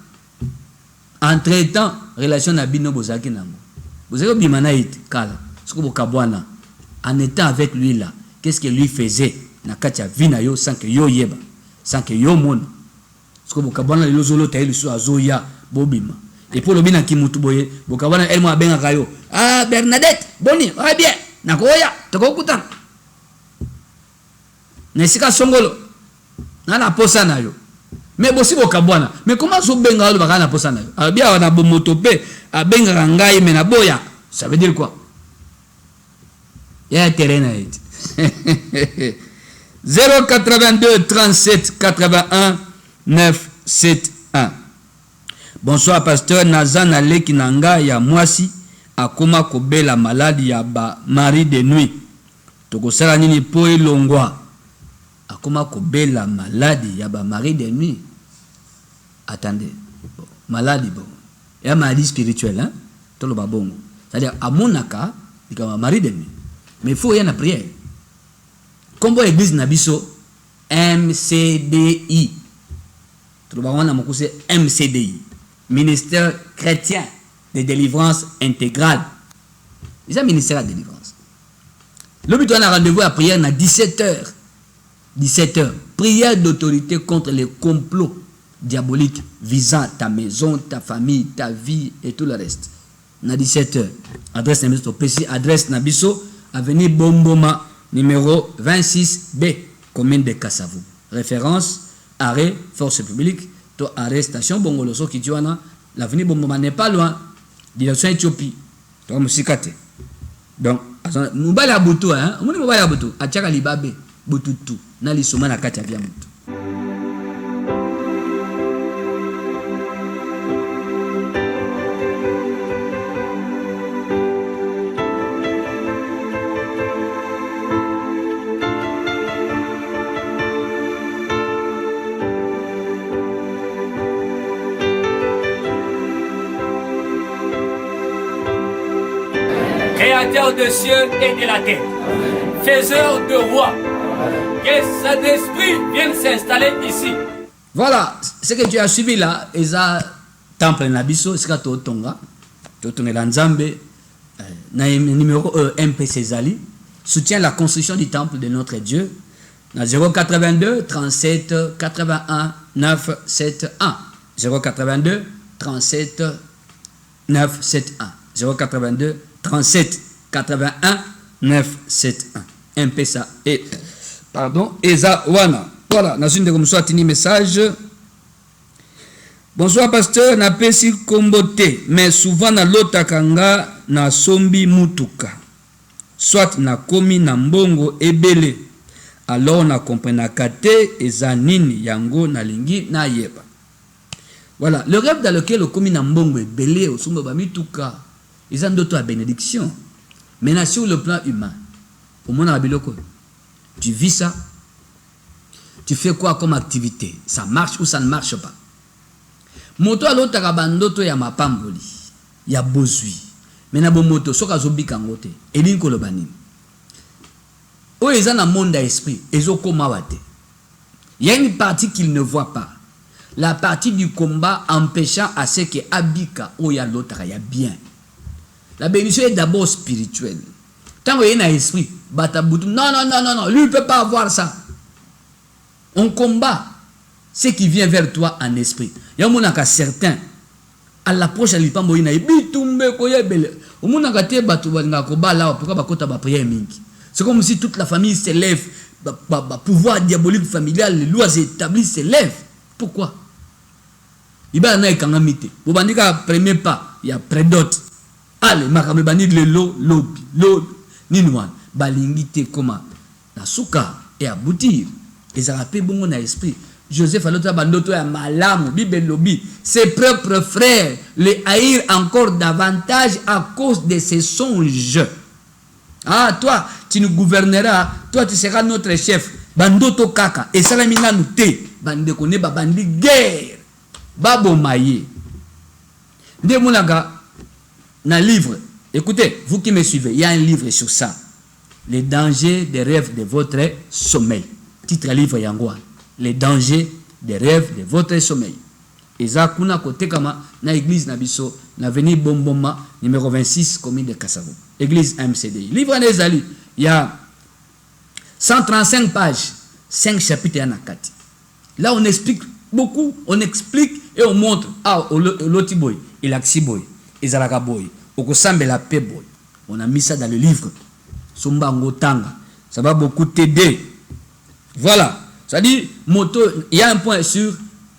Entre-temps, relation na bino bozaki nango. Bozaki bimana it kala. Soko bokabwana. En étant avec lui là, qu'est-ce que lui faisait na katia vina yo sans que yo yeba, sans que yo mona. Parce que bokabwana le zolo tayi so azoya bobima. Et pour le bina kimutu boye, bokabwana elle mo abenga kayo. Ah Bernadette, boni, va bien. Nakoya, tokokuta. Nesika songolo. Na na posa na yo. Mais bosi bokabwana. Mais comment so benga lo baka na posa na yo? Ah bien wana bomoto pe abenga ngai me na boya. Ça veut dire quoi? Il y a un terrain à être. 082 37 81 971. Bonsoir pasteur Nazan Aleki Nanga ya mwasi akoma kobela maladie ya ba mari de nuit. Tokosala nini po elongwa akoma kobela maladie ya ba mari de nuit. Attendez. Bon, maladie bon. Il y a maladie spirituelle hein. Tolo babongo. C'est-à-dire amonaka dika mari de nuit. Mais il faut y en a prière. Comme l'église Nabiso, MCDI. Tout le monde a MCDI. Ministère chrétien de délivrance intégrale. C'est un ministère de délivrance. Le but, on a rendez-vous à prière à 17h. 17h. Prière d'autorité contre les complots diaboliques visant ta maison, ta famille, ta vie et tout le reste. À 17h. Adresse Nabiso, PC, adresse Nabiso. Avenue Bomboma, numéro 26B, commune de Kassavou. Référence, arrêt, force publique, to arrestation, Bongoloso, Kituana. L'avenue Bomboma n'est pas loin, direction Éthiopie. Donc, Moussikate. Donc, nous allons à Boutou, hein, nous allons à Boutou, à Tchakalibabe, Boutoutou, Nali Souma, na Katia Viamoutou. Créateur des cieux et de la terre, faiseur de rois, que cet esprit vienne s'installer ici. Voilà, ce que tu as suivi là, Eza Temple Nabiso, Ska Totonga, Totonga Nzambe, numéro MPC Zali, soutient la construction du temple de notre Dieu. Dans 082 37 81 971. 082 37 971. 082 37 81 971. MPSA. Et, pardon, Eza Wana. Voilà, dans une de comme soit un message. Bonsoir pasteur, na pesi kombote, mais souvent na lotakanga na sombi mutuka. Soit na komi na mbongo ebele. Alors na comprena kate ezanini yango na lingi na yeba. Voilà, le rêve dans lequel le komi na mbongo ebele au sombo ba mituka, ezan doto à bénédiction. Maintenant sur le plan humain, au monde na biloko, tu vis ça, tu fais quoi comme activité? Ça marche ou ça ne marche pas? Moto alotaka bandoto ya mapamboli, ya bozui. Mena bo moto soka zobika ngote, elin koloba nini? O eza na monde d'esprit, ezokoma wate. Il y a une partie qu'il ne voit pas. La partie du combat empêchant à ce que abika o ya lotaka ya bien. La bénédiction est d'abord spirituelle. Tant qu'il y a un esprit, batabutu, non, lui ne peut pas avoir ça. On combat ce qui vient vers toi en esprit. Il y a un monde certain. À l'approche de l'ipambo, il y a bitumbe koyebele. Au monde qui batu balinga koba là, pourquoi bakota ba prière mingi. C'est comme si toute la famille s'élève, pouvoir diabolique familial, les lois établies s'élèvent. Pourquoi? Il y a un kangamite. Vous bandika premier pas, il y a prédote. Allez, makame bani le lo ninouan. Balingite koma na souka et aboutir. Et ça rappelle bon mon esprit. Joseph alota bandoto ya malamu bible lobby, ses propres frères le haïrent encore davantage à cause de ses songes. Ah, toi tu nous gouverneras, toi tu seras notre chef. Bandoto kaka et salamina nous te bande kone ba bandi guerre babo maye de moulaga na livre. Écoutez, vous qui me suivez, il y a un livre sur ça, les dangers des rêves de votre sommeil. Titre livre yangwa, les dangers des rêves de votre sommeil. Eza kuna kote kama na église nabiso na avenue Bomboma numéro 26 commune de Kassavo. Église MCDI. Livre Nezali, il y a 135 pages, 5 chapitres en akati. Là on explique beaucoup, on explique et on montre l'otiboy, il axiboy, ezalaka boy, okosambe la paix boy. On a mis ça dans le livre. Somba ngotanga, ça va beaucoup t'aider. Voilà. Ça dit, moto, il y a un point sur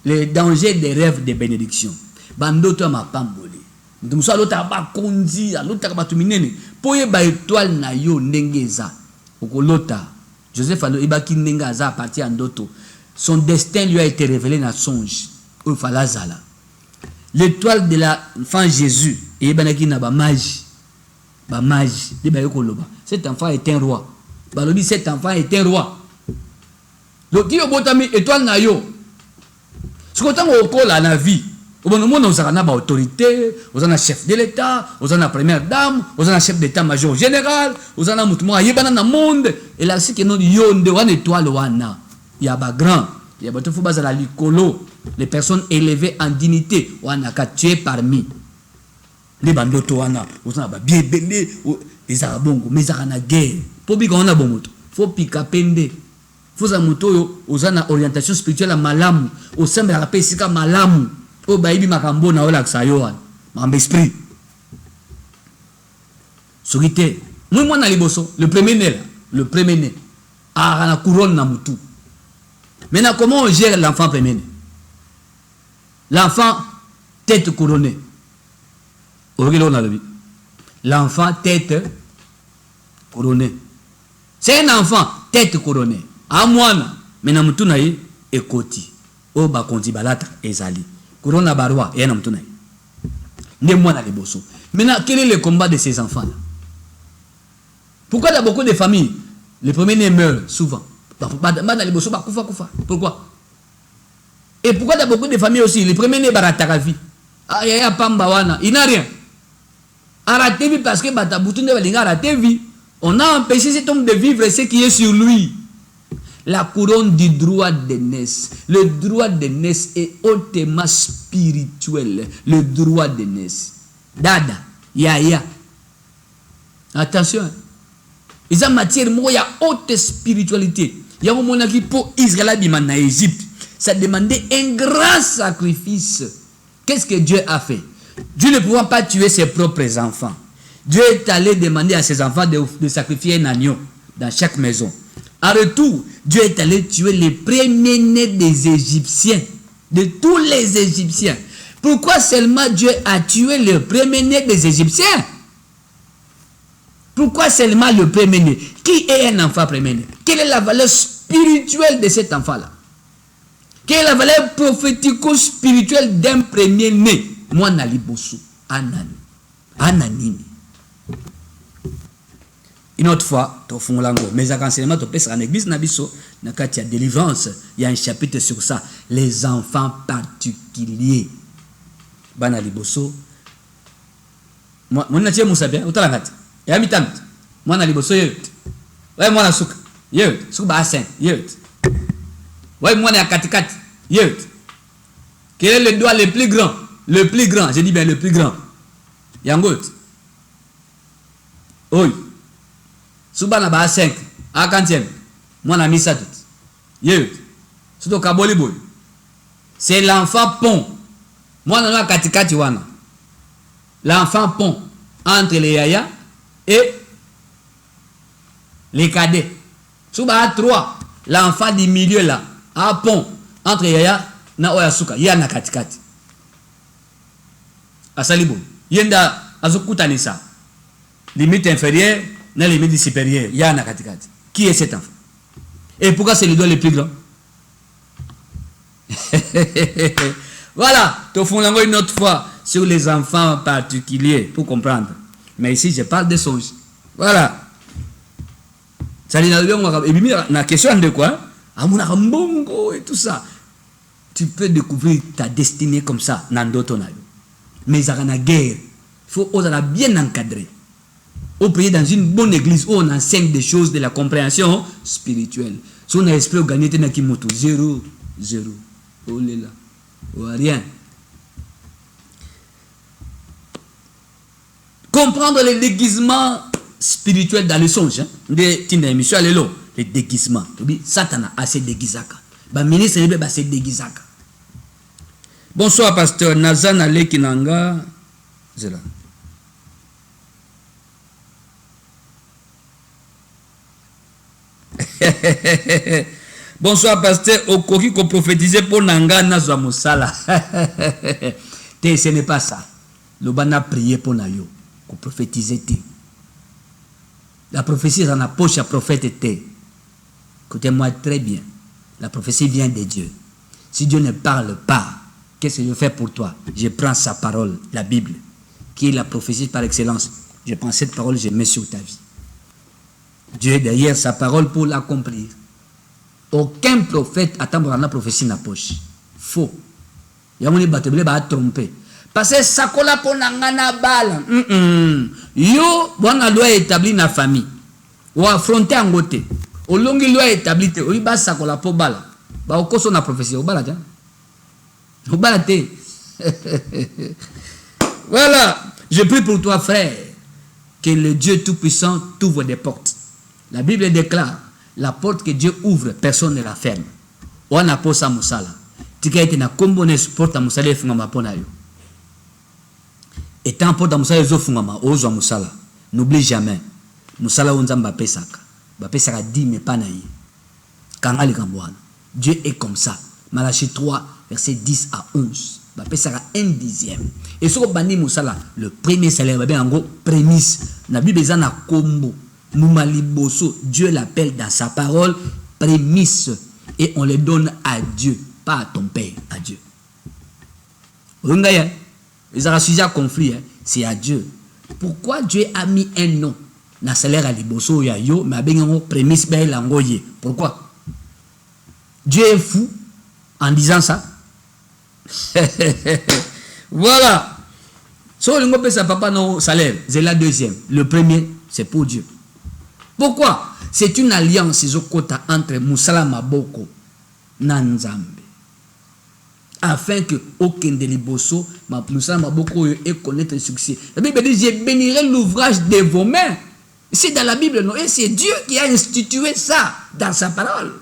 les dangers des rêves de bénédiction. Bandoto ma pamboli. Donc ça l'autre ba konzi, l'autre ba tuminene. Poye ba étoile na yo ndengeza. Okolota. Joseph alo ibaki ndengaza à partir andoto. Son destin lui a été révélé dans songe. O falazala. L'étoile de l'enfant Jésus et banaki na ba magie. Ba magie, de ba yokoloba. Cet enfant est un roi. Balobi cet enfant est un roi. Donc, qui est étoile na yo? Ce qu'on a au la na vie. Au bon moment, on a une autorité, on a un chef de l'État, on a une première dame, on a un chef d'état-major général, on a un mouton à yébana na monde. Et là, c'est que nous yon de one étoile wana. Il y a ba grand, il y a ba tout bas à la licolo, les personnes élevées en dignité, wana ka tué parmi. Les bandoto wana, on a ba bien belé, les arabongo, mais ça na guerre. Pour bien qu'on a bon moto, faut piquer pende. Faut à moto aux orientation spirituelle à malamu au sein de la paix c'est comme malamu au baïbi makambo na ola ksayoan mam esprit sorité moi na liboso le premier né a la couronne na mutu. Maintenant comment on gère l'enfant premier né? L'enfant tête couronnée. L'enfant tête couronnée. C'est un enfant tête couronnée. A mwana mena mutu na ye ekoti o ba konti balata ezali corona barwa et na mutu na ye nde mwana liboso. Maintenant quel est le combat de ces enfants là? Pourquoi dans beaucoup de familles les premiers-nés meurent souvent? Pourquoi? Et pourquoi dans beaucoup de familles aussi les premiers-nés barataka vie? Ah ya pamba wana il n'a rien a raté vie parce que batabutu ne balinga raté vie. On a empêché cet homme de vivre ce qui est sur lui. La couronne du droit d'aînesse. Le droit d'aînesse est hautement spirituel. Le droit d'aînesse. Dada, yaya. Attention. Ils ont matière, il y a haute spiritualité. Il y a un moment qui pour Israël en Égypte, ça demandait un grand sacrifice. Qu'est-ce que Dieu a fait? Dieu ne pouvait pas tuer ses propres enfants. Dieu est allé demander à ses enfants de sacrifier un agneau dans chaque maison. En retour, Dieu est allé tuer les premiers-nés des Égyptiens, de tous les Égyptiens. Pourquoi seulement Dieu a tué le premier-né des Égyptiens? Pourquoi seulement le premier-né? Qui est un enfant premier-né? Quelle est la valeur spirituelle de cet enfant-là? Quelle est la valeur prophético-spirituelle d'un premier-né? Moi, Nali Bossou, Ananini. Une autre fois, mais à enseignement, tu peux en église, Nabiso, dans il y a délivrance, il y a un chapitre sur ça. Les enfants particuliers. Banali Bosso. Moi, je suis bien, ou t'as il y a mi-temps. Moi, Nali Bosso, ouais, moi, la souk. Souk bassin, ouais, moi, la katikat. Quel est le doigt le plus grand? Le plus grand, je dis bien le plus grand. Yangot. Oui. Souba na ba 5, à 40e. Moi, on a mis ça tout. Surtout Kaboli Boy. C'est l'enfant pont. Moi, on a katikati wana. L'enfant pont entre les yaya et les cadets. Souba à 3. L'enfant du milieu là. À pont entre yaya na oyasuka. Yana katikati. Asalibo. Yenda azukutanisa. Limite inférieure, na limite supérieure. Yana katikati. Qui est cet enfant? Et pourquoi c'est le doigt le plus grand? Voilà. Tu fais une autre fois sur les enfants particuliers pour comprendre. Mais ici, je parle de songes. Voilà. Ça dit, la question de quoi? Amunarambongo et tout ça. Tu peux découvrir ta destinée comme ça. Mais il y a une guerre. Il faut bien encadrer. Au pays dans une bonne église où on enseigne des choses de la compréhension spirituelle. Si on a l'esprit gagné, on a qui moto 0, 0. Oh là là. Oh, rien. Comprendre les déguisements spirituels dans le songe. Les déguisements. Satan a assez déguisaka. Le ministre a assez déguisaka. Bonsoir, pasteur Nazan Alekinanga. C'est là. Bonsoir, pasteur Okoki qu'on prophétisait pour Nanga Nazwa Moussala. Ce n'est pas ça. Le ban a prié pour Nayo. Qu'on prophétisait. La prophétie dans la poche à prophète était. Écoutez-moi très bien. La prophétie vient de Dieu. Si Dieu ne parle pas, qu'est-ce que je fais pour toi? Je prends sa parole, la Bible, qui est la prophétie par excellence. Je prends cette parole, je mets sur ta vie. Dieu est derrière sa parole pour l'accomplir. Aucun prophète attend pour la prophétie dans la poche. Faux. Il y a un bateau qui va tromper. Parce que ça colle pour n'angana bal. Yo, bon a loi établi na famille. Ou affronter en côté. Au long de loi établi te, oui bah ça colle pour bal. Bah au cours de la prophétie, au bal au bal te. Voilà. Je prie pour toi, frère, que le Dieu Tout-Puissant t'ouvre des portes. La Bible déclare, la porte que Dieu ouvre, personne ne la ferme. On a posé à Moussala. Tu as été na combonne porte à Moussala et fungama ponayo. Et tant porte à Moussala et fungama, ozo Moussala. N'oublie jamais. Moussala onzamba pesaka. Ba pesaka dit mais pas naïe. Kangali kambouana. Dieu est comme ça. Malachie 3, verset 10 à 11. Ba pesaka 1/10. Et sur bandi Moussala, le premier salaire, en gros, prémisse. Na Bible na kombo. Dieu l'appelle dans sa parole prémisse et on les donne à Dieu, pas à ton père, à Dieu. Les sujet à conflit, c'est à Dieu. Pourquoi Dieu a mis un nom dans salaire à Liboso Yayo, mais avec un prémisse Langoye? Pourquoi? Dieu est fou en disant ça. Voilà. So le mot ça papa non salaire, c'est la deuxième. Le premier, c'est pour Dieu. Pourquoi? C'est une alliance entre Moussala Maboko et Nzambe. Afin que aucun de Liboso, Moussala Maboko ait connaître le succès. La Bible dit, je bénirai l'ouvrage de vos mains. C'est dans la Bible, non? Et c'est Dieu qui a institué ça dans sa parole.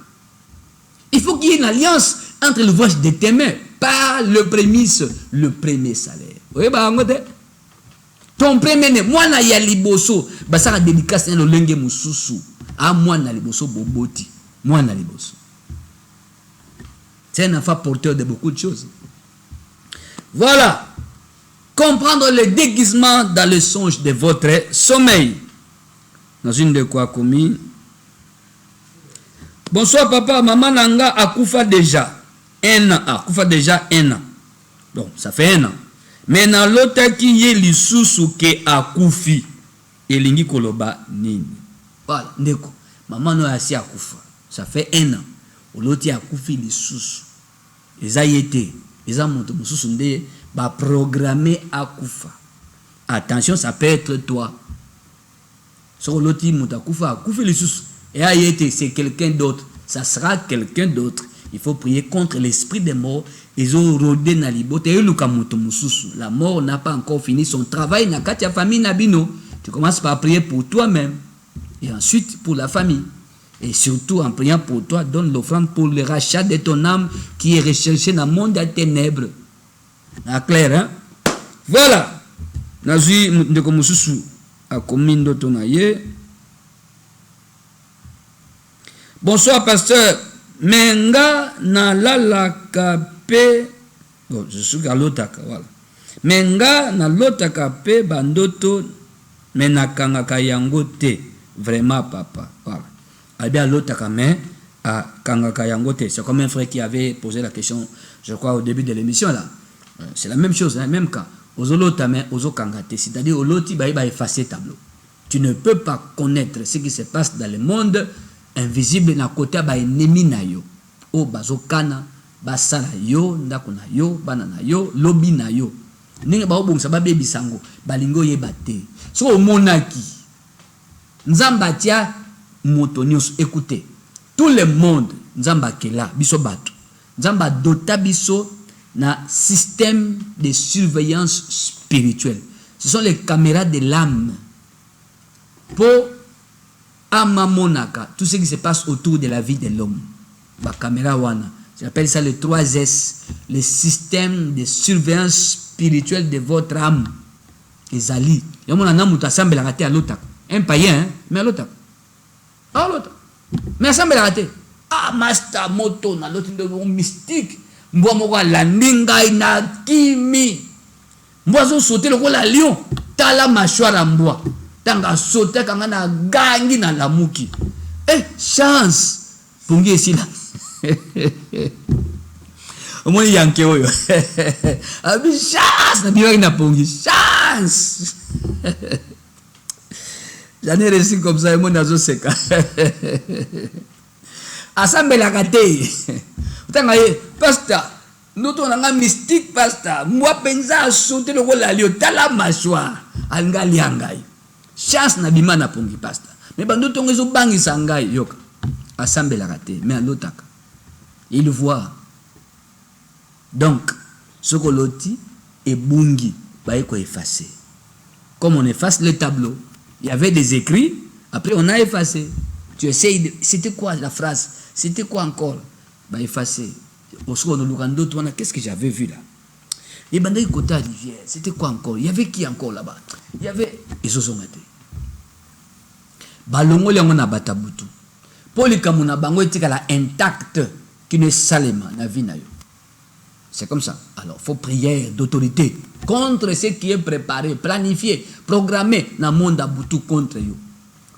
Il faut qu'il y ait une alliance entre l'ouvrage de tes mains, pas le prémisse, le premier salaire. Oui, bah, ton premier né, moi na ya liboso, bah ça a dédicace no lenge mususu. Ah, moi na liboso boboti, moi na liboso. C'est un enfant porteur de beaucoup de choses. Voilà. Comprendre le déguisement dans le songe de votre sommeil. Dans une de quoi commis. Bonsoir papa, maman nanga akufa déjà 1 an. Akufa déjà 1 an. Donc ça fait 1 an. Mais dans l'autre qui y est lisusu ke akufi. Elingi koloba nini. Voilà, ndeko. Maman no asi akufa. Ça fait 1 an. L'autre akufi lisusu. Eza yete. Eza moto mususu nde ba programmer akufa. Attention, ça peut être toi. Sur l'autre moto akufa, akufi lisusu. Et ayete, c'est quelqu'un d'autre. Ça sera quelqu'un d'autre. Il faut prier contre l'esprit des morts. Ils ont rodé na libote. La mort n'a pas encore fini son travail. Na katia famille nabino. Tu commences par prier pour toi-même. Et ensuite pour la famille. Et surtout en priant pour toi, donne l'offrande pour le rachat de ton âme qui est recherché dans le monde des ténèbres. C'est clair, hein? Voilà. Nazui ndeko mususu akomindo tonaye. Bonsoir pasteur. Menga na lalaka pe. Bon, je suis à l'otaka, voilà. Menga na lotaka pe bandoto menakanga kayango te. Vraiment papa, voilà. Abia l'otaka mais à kanga kayango te. C'est comme un frère qui avait posé la question, je crois au début de l'émission là. C'est la même chose, hein, même cas. Ozolotame, ozokangate, c'est-à-dire oloti ba effacer tableau. Tu ne peux pas connaître ce qui se passe dans le monde invisible na côté ba ennemi na yo o bazokana basala yo ndako na yo bana na yo lobi na yo ninga ba obongisa ba bebi sango balingo yeba te so omonaki nzamba tia moto nyos. Écoutez, tout le monde nzamba kela biso bato nzamba dota biso na système de surveillance spirituelle. Ce sont les caméras de l'âme pour Amamonaka, tout ce qui se passe autour de la vie de l'homme. Ba caméra wana. J'appelle ça le 3S, le système de surveillance spirituelle de votre âme. Ezali. Yamona na muta sambela raté à l'autre. Un païen, hein? Mais à l'autre. À l'autre. Mais sambela raté. Ah, master moto na l'autre de mystique. Mboa moko la ninga ina kimi. Mboa zo sauter le la lion. Tala mâchoire mboa. Tanga sauter kanga na gangi na lamuki. Eh, chance. Pungi ici là. Moi yanke oyo. Abi chance na biwa na pungi. Chance. J'en ai réussi comme ça et moi nazo seka. Assemble la kate. Tanga ye pasteur. Nous on a mystique pasteur. Moi penza sauter le la lion tala mâchoire. Anga liangai. Chance na bima na pongi pasta. Mais bando tongo zo bangi sangai yoka. Assemble la raté mais l'otaka. Il voit. Donc ce que l'oti est bungi ba eko effacer. Comme on efface le tableau, il y avait des écrits, après on a effacé. Tu essayes de... C'était quoi la phrase? C'était quoi encore? Bah effacer. Au second lukando toi qu'est-ce que j'avais vu là? Et banda côté rivière, c'était quoi encore? Il y avait qui encore là-bas? Il y avait Ezosongate. Balongo le ngona batabutu. Polikamuna bango etikala intact qui ne salema na vie na yo. C'est comme ça. Alors, faut prière d'autorité contre ce qui est préparé, planifié, programmé dans le monde abutu contre yo.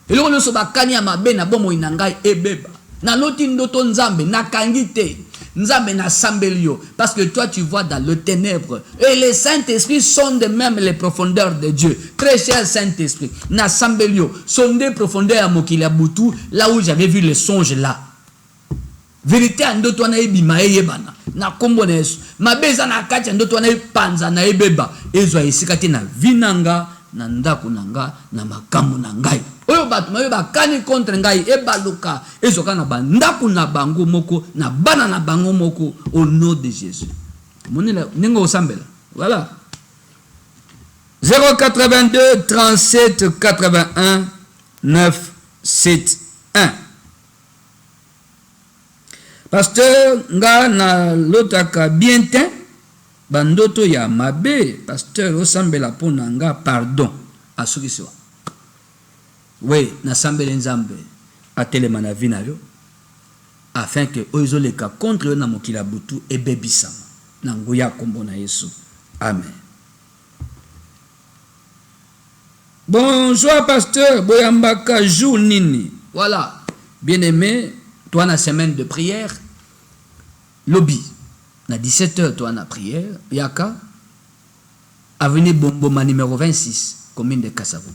Et là on se bakani ya mabe na bomo inangai ebeba. Na loti ndoto nzambe na kangite. Nzambe na sambelio parce que toi tu vois dans le ténèbre et les Saint-Esprit sont de même les profondeurs de Dieu. Très cher Saint-Esprit, na sambelio sont des profondeurs à mokila butu là où j'avais vu le songe là. Vérité ndoto na ebima eyebana na kombo na Yesu. Mabeza na kati ndoto na epanza na ebeba ezwa esikate na vinanga na ndako nanga na makambo na ngai. Oyo bato mabe bakani contre ngai ebaluka ezoka na bandako na bango moko na bana na bango moko au nom de Jésus. Monela nengo osambela. Voilà. 082 37 81 9, 7, 1. Pasteur nga na lotaka bien te bandoto ya mabe pasteur osambela pona nga pardon asukisiwa. Oui, na sambele nzambe atelema na vie na yo afin que oyozoleka contre yo na mokila butu ebebisama na nguya kombo na Yesu. Amen. Bonsoir pasteur, boyambaka jour nini. Voilà, bien-aimé, toi na semaine de prière, lobby, na 17h toi na prière, yaka, avenue Bomboma numéro 26, commune de Kassavoub.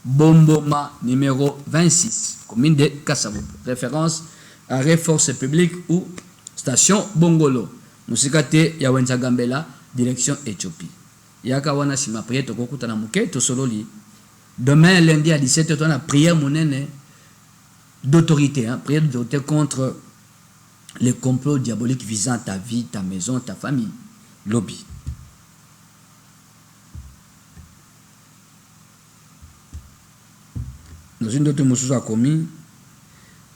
Bomboma numéro 26, commune de Kassavoub. Référence arrêt force publique ou station Bongolo. Musikate ya Wenza Gambela, direction Éthiopie. Yaka wana sima prière tokokuta na muke to sololi. Demain, lundi à 17h, on a prière monnaie d'autorité, hein, prière d'autorité contre les complots diaboliques visant ta vie, ta maison, ta famille. Lobby. Dans une autre moussou a commis.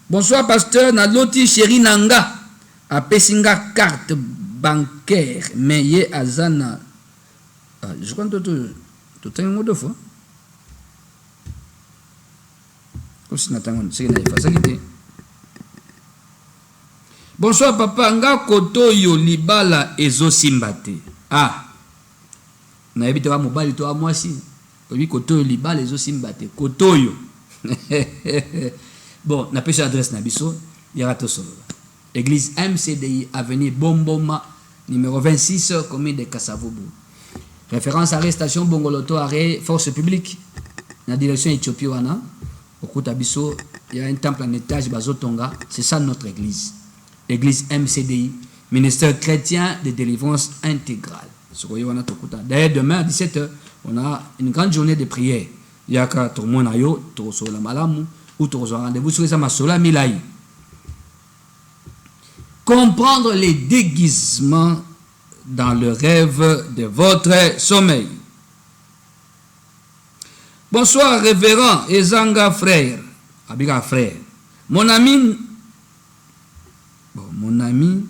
Bonsoir, pasteur. Naloti chéri nanga. A pesinga carte bancaire. Mais ye azana. Je crois que tu as un mot de fois. Bonsoir papa, nga kotoyo libala ezo simbate. Ah, na ebite wa mobali to amwasi. Obi kotoyo libala ezo simbate. Kotoyo. Bon, na pêche adresse na biso, yarato solo. Église MCDI avenue Bomboma numéro 26 commune de Kassavoub. Référence arrestation Bongoloto arrêt force publique. Na direction Éthiopie wana. Il y a un temple en étage, Bazotonga. C'est ça notre église. Église MCDI, ministère chrétien de délivrance intégrale. D'ailleurs, demain à 17h, on a une grande journée de prière. Il y a tout le monde la malamu, ou tout le rendez-vous sur les Masola Milaï. Comprendre les déguisements dans le rêve de votre sommeil. Bonsoir, révérend Ezanga frère. Abiga frère. Mon ami. Bon, mon ami.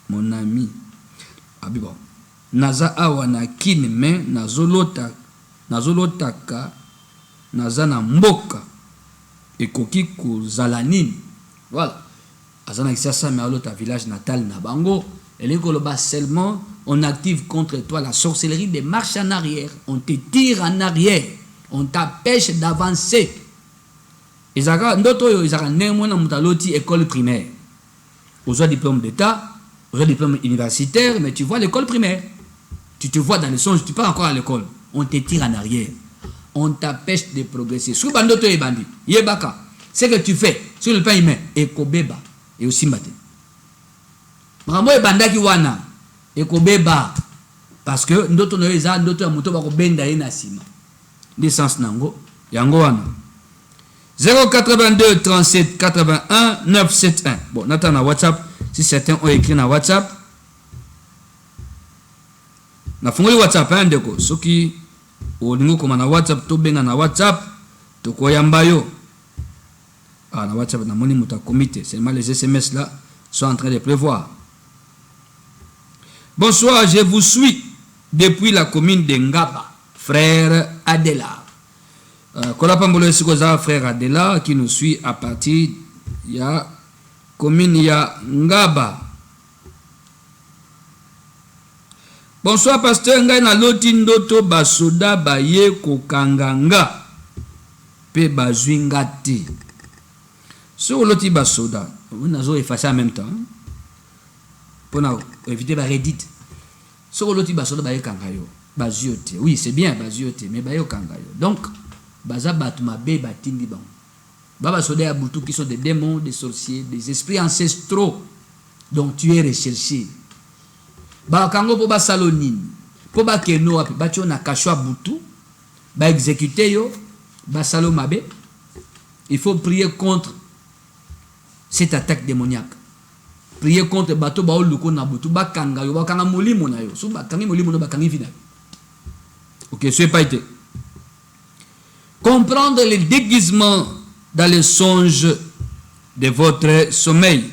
Mon ami. Abiga. Naza awana kin men nazolota. Nazolotaka. Naza na mboka. Ekoki kuzalanini. Voilà. Azana kisasa me alota village natal na bango. Et les colobas seulement. On active contre toi la sorcellerie des marches en arrière. On te tire en arrière. On t'empêche d'avancer. Ils ont école primaire. Aux diplôme d'État, aux diplôme universitaire, mais tu vois l'école primaire. Tu te vois dans les songes, tu pars encore à l'école. On te tire en arrière. On t'empêche de progresser. Sur Bandoto et Bandi, Yebaka, ce que tu fais sur le pain humain, et Kobeba, et aussi Mbate. Bravo et Bandaki Wana. Ekobeba parce que ndoto no eza ndoto ya moto ba ko benda ina sima licence nango yango wana 082 37 81 971. Bon, n'attends na WhatsApp si certains ont écrit na WhatsApp na fungoli WhatsApp hein ndeko soki olingo koma na WhatsApp to benga na WhatsApp to koyamba yo na WhatsApp na moni muta comité seulement les SMS là sont en train de prévoir. Bonsoir, je vous suis depuis la commune de Ngaba, frère Adela. Kolapambolo Sikoza, frère Adela, qui nous suit à partir de la commune de Ngaba. Bonsoir, pasteur Ngai na lotindoto basoda baye kokanganga pe bazwingati. Sur loti basoda, on a effacé en même temps. Pour éviter la Reddit. Sur l'autre basoda baye kangayo, baziote. Oui, c'est bien baziote, mais baye kangayo. Donc, baza batuma be batindi bon. Baba soda ya butu qui sont des démons, des sorciers, des esprits ancestraux. Donc tu es recherché. Ba kango po ba salonine, po ba keno api ba na kashwa butu, ba exécuter yo, ba salo mabe. Il faut prier contre cette attaque démoniaque. Prier contre bateau ba oluko na butu ba kanga yo ba kanga molimo na yo so ba kangi molimo no ba kangi vina Ok, soyez pas été. Comprendre les déguisements dans les songes de votre sommeil.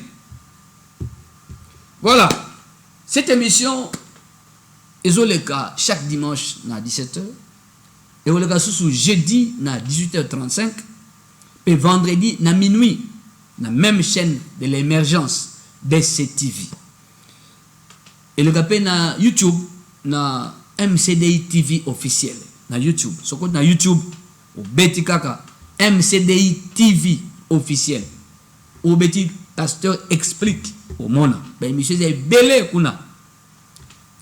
Voilà. Cette émission, ils ont le cas chaque dimanche à 17h. Et on le cas sous jeudi à 18h35. Et vendredi à minuit. La même chaîne de l'émergence d'SCTV. Et le cas na YouTube, na MCDI TV officiel. Na YouTube. Ce qu'on na YouTube, au Betty Kaka, MCDI TV officiel. Au Betty Pasteur explique au monde. Ben, monsieur, c'est belé kuna.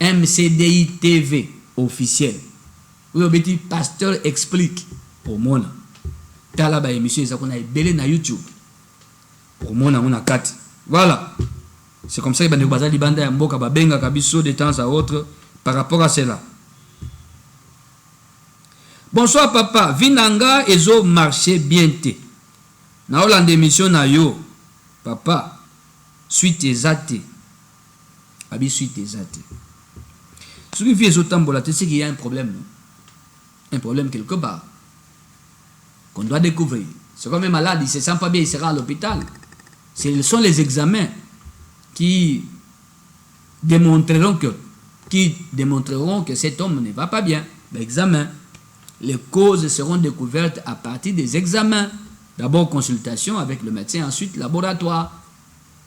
MCDI TV officiel. Au Betty Pasteur explique au monde. Tala ba monsieur, ça qu'on a belé na YouTube. Au monde, on a 4. Voilà. C'est comme ça que les bazali banda ya mboka ba benga kabiso de temps à autre par rapport à cela. Bonsoir papa, vinanga ezo marché bien te. Na Hollande émission na yo. Papa, suite ezate. Abi suite ezate. Ce qui fait tambola, c'est qu'il y a un problème. Un problème quelque part. Qu'on doit découvrir. C'est comme un malade, il se sent pas bien, il sera à l'hôpital. Ce sont les examens qui démontreront que cet homme ne va pas bien. L'examen. Les causes seront découvertes à partir des examens. D'abord consultation avec le médecin, ensuite laboratoire.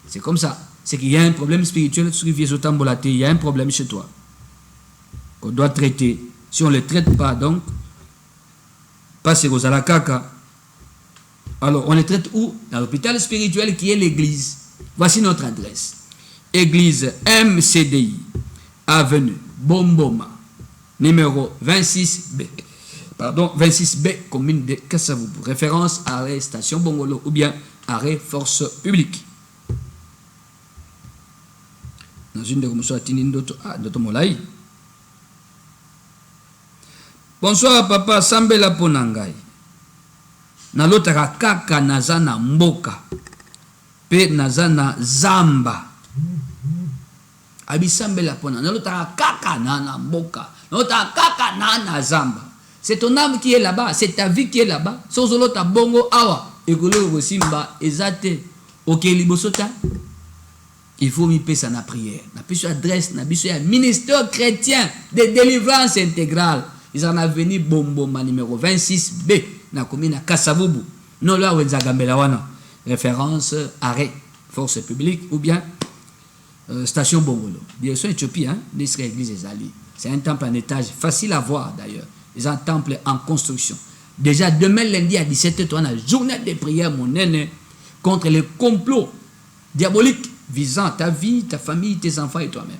C'est comme ça. C'est qu'il y a un problème spirituel, il y a un problème chez toi qu'on doit traiter. Si on ne le traite pas, donc, passez aux alakaka. Alors, on les traite où? Dans l'hôpital spirituel qui est l'église. Voici notre adresse. Église MCDI, avenue Bomboma, numéro 26B. Pardon, 26B, commune de Kassavoubou. Référence arrêt station Bongolo ou bien arrêt force publique. Dans une de commissions à Tinindoto, Molai. Bonsoir papa, Sambela Ponangai. Nalotaka kaka nazana mboka. Pe nazana zamba. Abisambela Ponangai. Nalotaka kaka nana mboka. Nalotaka kaka nana zamba. C'est ton âme qui est là-bas, c'est ta vie qui est là-bas. Sozolo ta bongo awa. Ekolo bosimba ezate. Ok libosota. Il faut m'y payer sa prière. Na biso adresse, na biso ministère chrétien de délivrance intégrale. Ils en ont venu Bomboma numéro 26B. Na commune à Kassavoubou. Non là où ils ont référence arrêt force publique ou bien station Bongolo. Direction Éthiopie, hein, l'Israël Église des Alliés. C'est un temple en étage, facile à voir d'ailleurs. Ils ont un temple en construction. Déjà demain lundi à 17h, on a journée de prière, mon aîné, contre les complots diaboliques visant ta vie, ta famille, tes enfants et toi-même.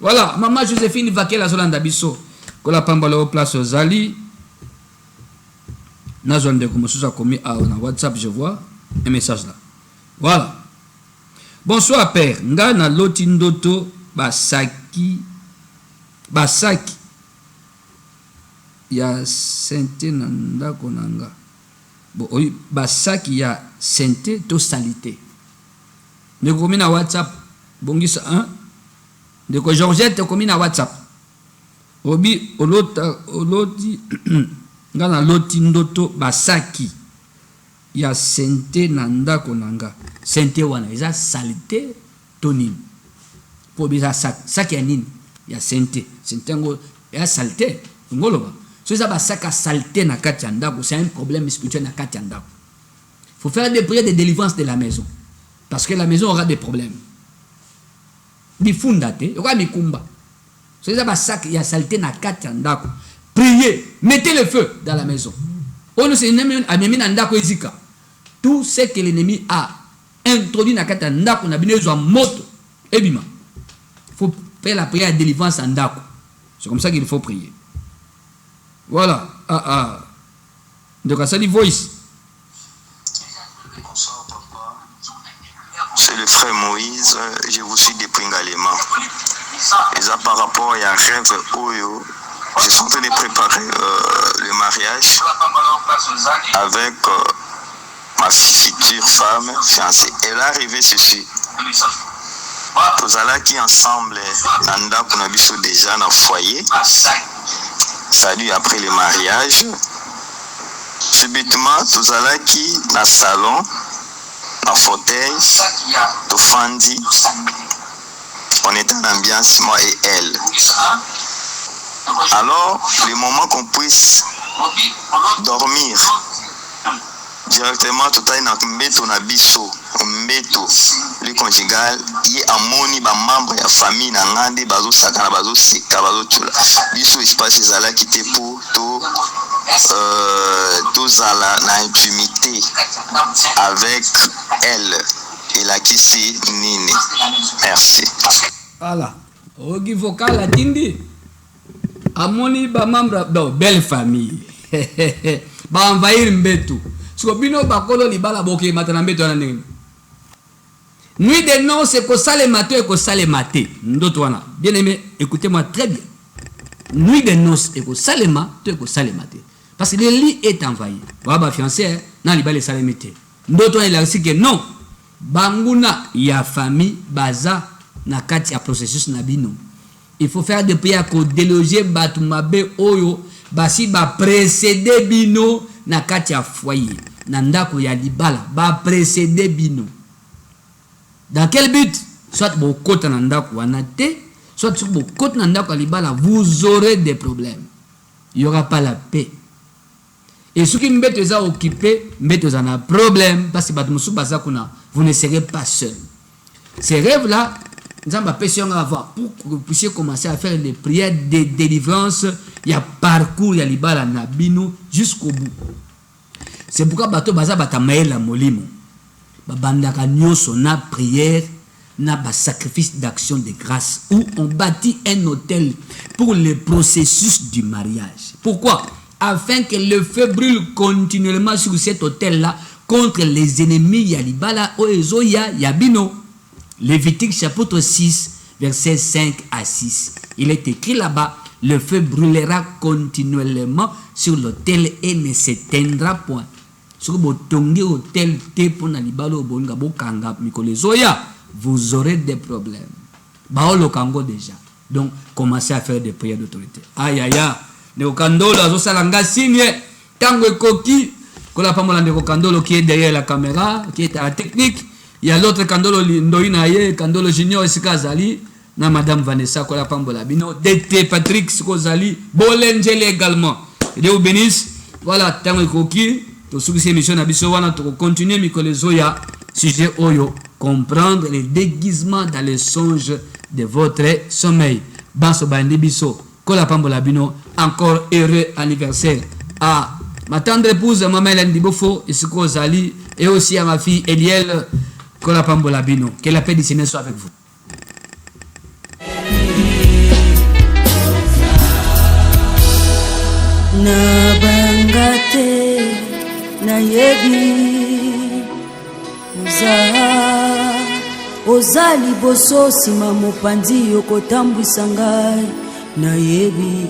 Voilà, maman Joséphine Vaquet la Zolanda Bisso, que la pambala au place aux Zali. Na zone de comme ça commis à WhatsApp, je vois un message là. Voilà. Bonsoir père. Ngana lotindoto basaki. Ya sente nanda konanga. Bon, oui, basaki ya sente to salité. Ne commis na WhatsApp. Bongisa 1. De ko Georgette commis na WhatsApp. Obi oloti ngana lotindoto basaki ya sente nanda konanga. Sente wana eza salité tonine. Po bisa saki anini ya sente. Sente ngo ya salité ngoloba. So ça basaka saleté na kati ndako, c'est un problème spirituel na kati ndako. Faut faire des prières de délivrance de la maison parce que la maison aura des problèmes. Bifundate, aura mikumba. So ça basaka ya saleté na kati ndako. Priez, mettez le feu dans la maison. On ne sait même ndako ezika. Tout ce que l'ennemi a introduit na kati ndako na binezo a moto ebima. Faut faire la prière de délivrance en ndako. C'est comme ça qu'il faut prier. Voilà. Donc, à Sali Voice. Bonsoir, papa. C'est le frère Moïse. Je vous suis depuis Ngalema. Et ça, par rapport à un rêve Oyo, je suis en train de préparer le mariage avec ma future femme fiancée. Elle est arrivée ceci. Tous allons qui ensemble, Nanda Kunabiso déjà dans le foyer. salut après le mariage. Subitement, tout ça qui dans le salon, dans le fauteuil, tout fandi. On était en ambiance, moi et elle. Alors, le moment qu'on puisse dormir, directement, tout à l'heure, on a biso, le conjugal, il y a un membre de la famille, il bazo sakana, bazo seka, bazo tula. Biso espace zala qui était pour tout zala na intimité avec elle et la qui c'est Nini. Merci. Voilà. Ogi vocal la tindi. Amoni ba membre do belle famille. Ba envahir mbetu. Siko bino bakolo libala boke matana mbetu na ndenge. Nuit de noces c'est que ça le matin et que ça le matin. Ndoto wana. Bien aimé, écoutez-moi très bien. Nuit de noces et que ça le matin et que ça le matin. Parce que le lit est envahi. Baba fiancé na libala ça le matin. Ndoto wana il que non. Banguna ya famille baza na kati ya processus na bino. Il faut faire des prières pour déloger batumabe oyo basi ba précéder bino na kati ya foyer. Na ndako ya libala ba précéder bino. Dans quel but? Soit vous côté na ndako wana te, soit vous côté na ndako libala, vous aurez des problèmes. Il y aura pas la paix. Et ceux qui mbete za occupé, mbete za na problème parce que batumusu baza kuna, vous ne serez pas seul. Ces rêves là, nous avons besoin d'avoir pour que vous puissiez commencer à faire les prières de délivrance, il y a parcours, il y a libala na bino jusqu'au bout. C'est pourquoi bato baza batamaela molimo. Babandaka nyonso na prière, na ba sacrifice d'action de grâce où on bâtit un hôtel pour le processus du mariage. Pourquoi? Afin que le feu brûle continuellement sur cet hôtel-là contre les ennemis Yalibala Oezoya Yabino. Lévitique chapitre 6, versets 5 à 6. Il est écrit là-bas, le feu brûlera continuellement sur l'hôtel et ne s'éteindra point. Sur votre hôtel, vous aurez des problèmes. Baolo Kango déjà. Donc, commencez à faire des prières d'autorité. Aïe aïe aïe. Nekokandolo azosalanga signe. Tango ekoki. Kola pamola Nekokandolo qui est derrière la caméra, qui est à la technique. Il y a l'autre Kandolo Ndoinaye, Kandolo Junior Sikazali. Na Madame Vanessa Kola Pambola Bino. DT Patrick Sikozali. Bolengele également. Et Dieu vous bénisse. Voilà, Tango ekoki. Sur ces émissions, nous continuer Mikolezoya, sujet Oyo, comprendre les déguisements dans les songes de votre sommeil. Banso Bandi Biso, Kola Pambola Bino, encore heureux anniversaire à ma tendre épouse, Maman Hélène Dibofo, Isiko Zali, et aussi à ma fille Eliel, Kola Pambola Bino. Que la paix du Seigneur soit avec vous. Nabangate na yebi ozali boso sima mopanzi yokotambwisa ngai na yebi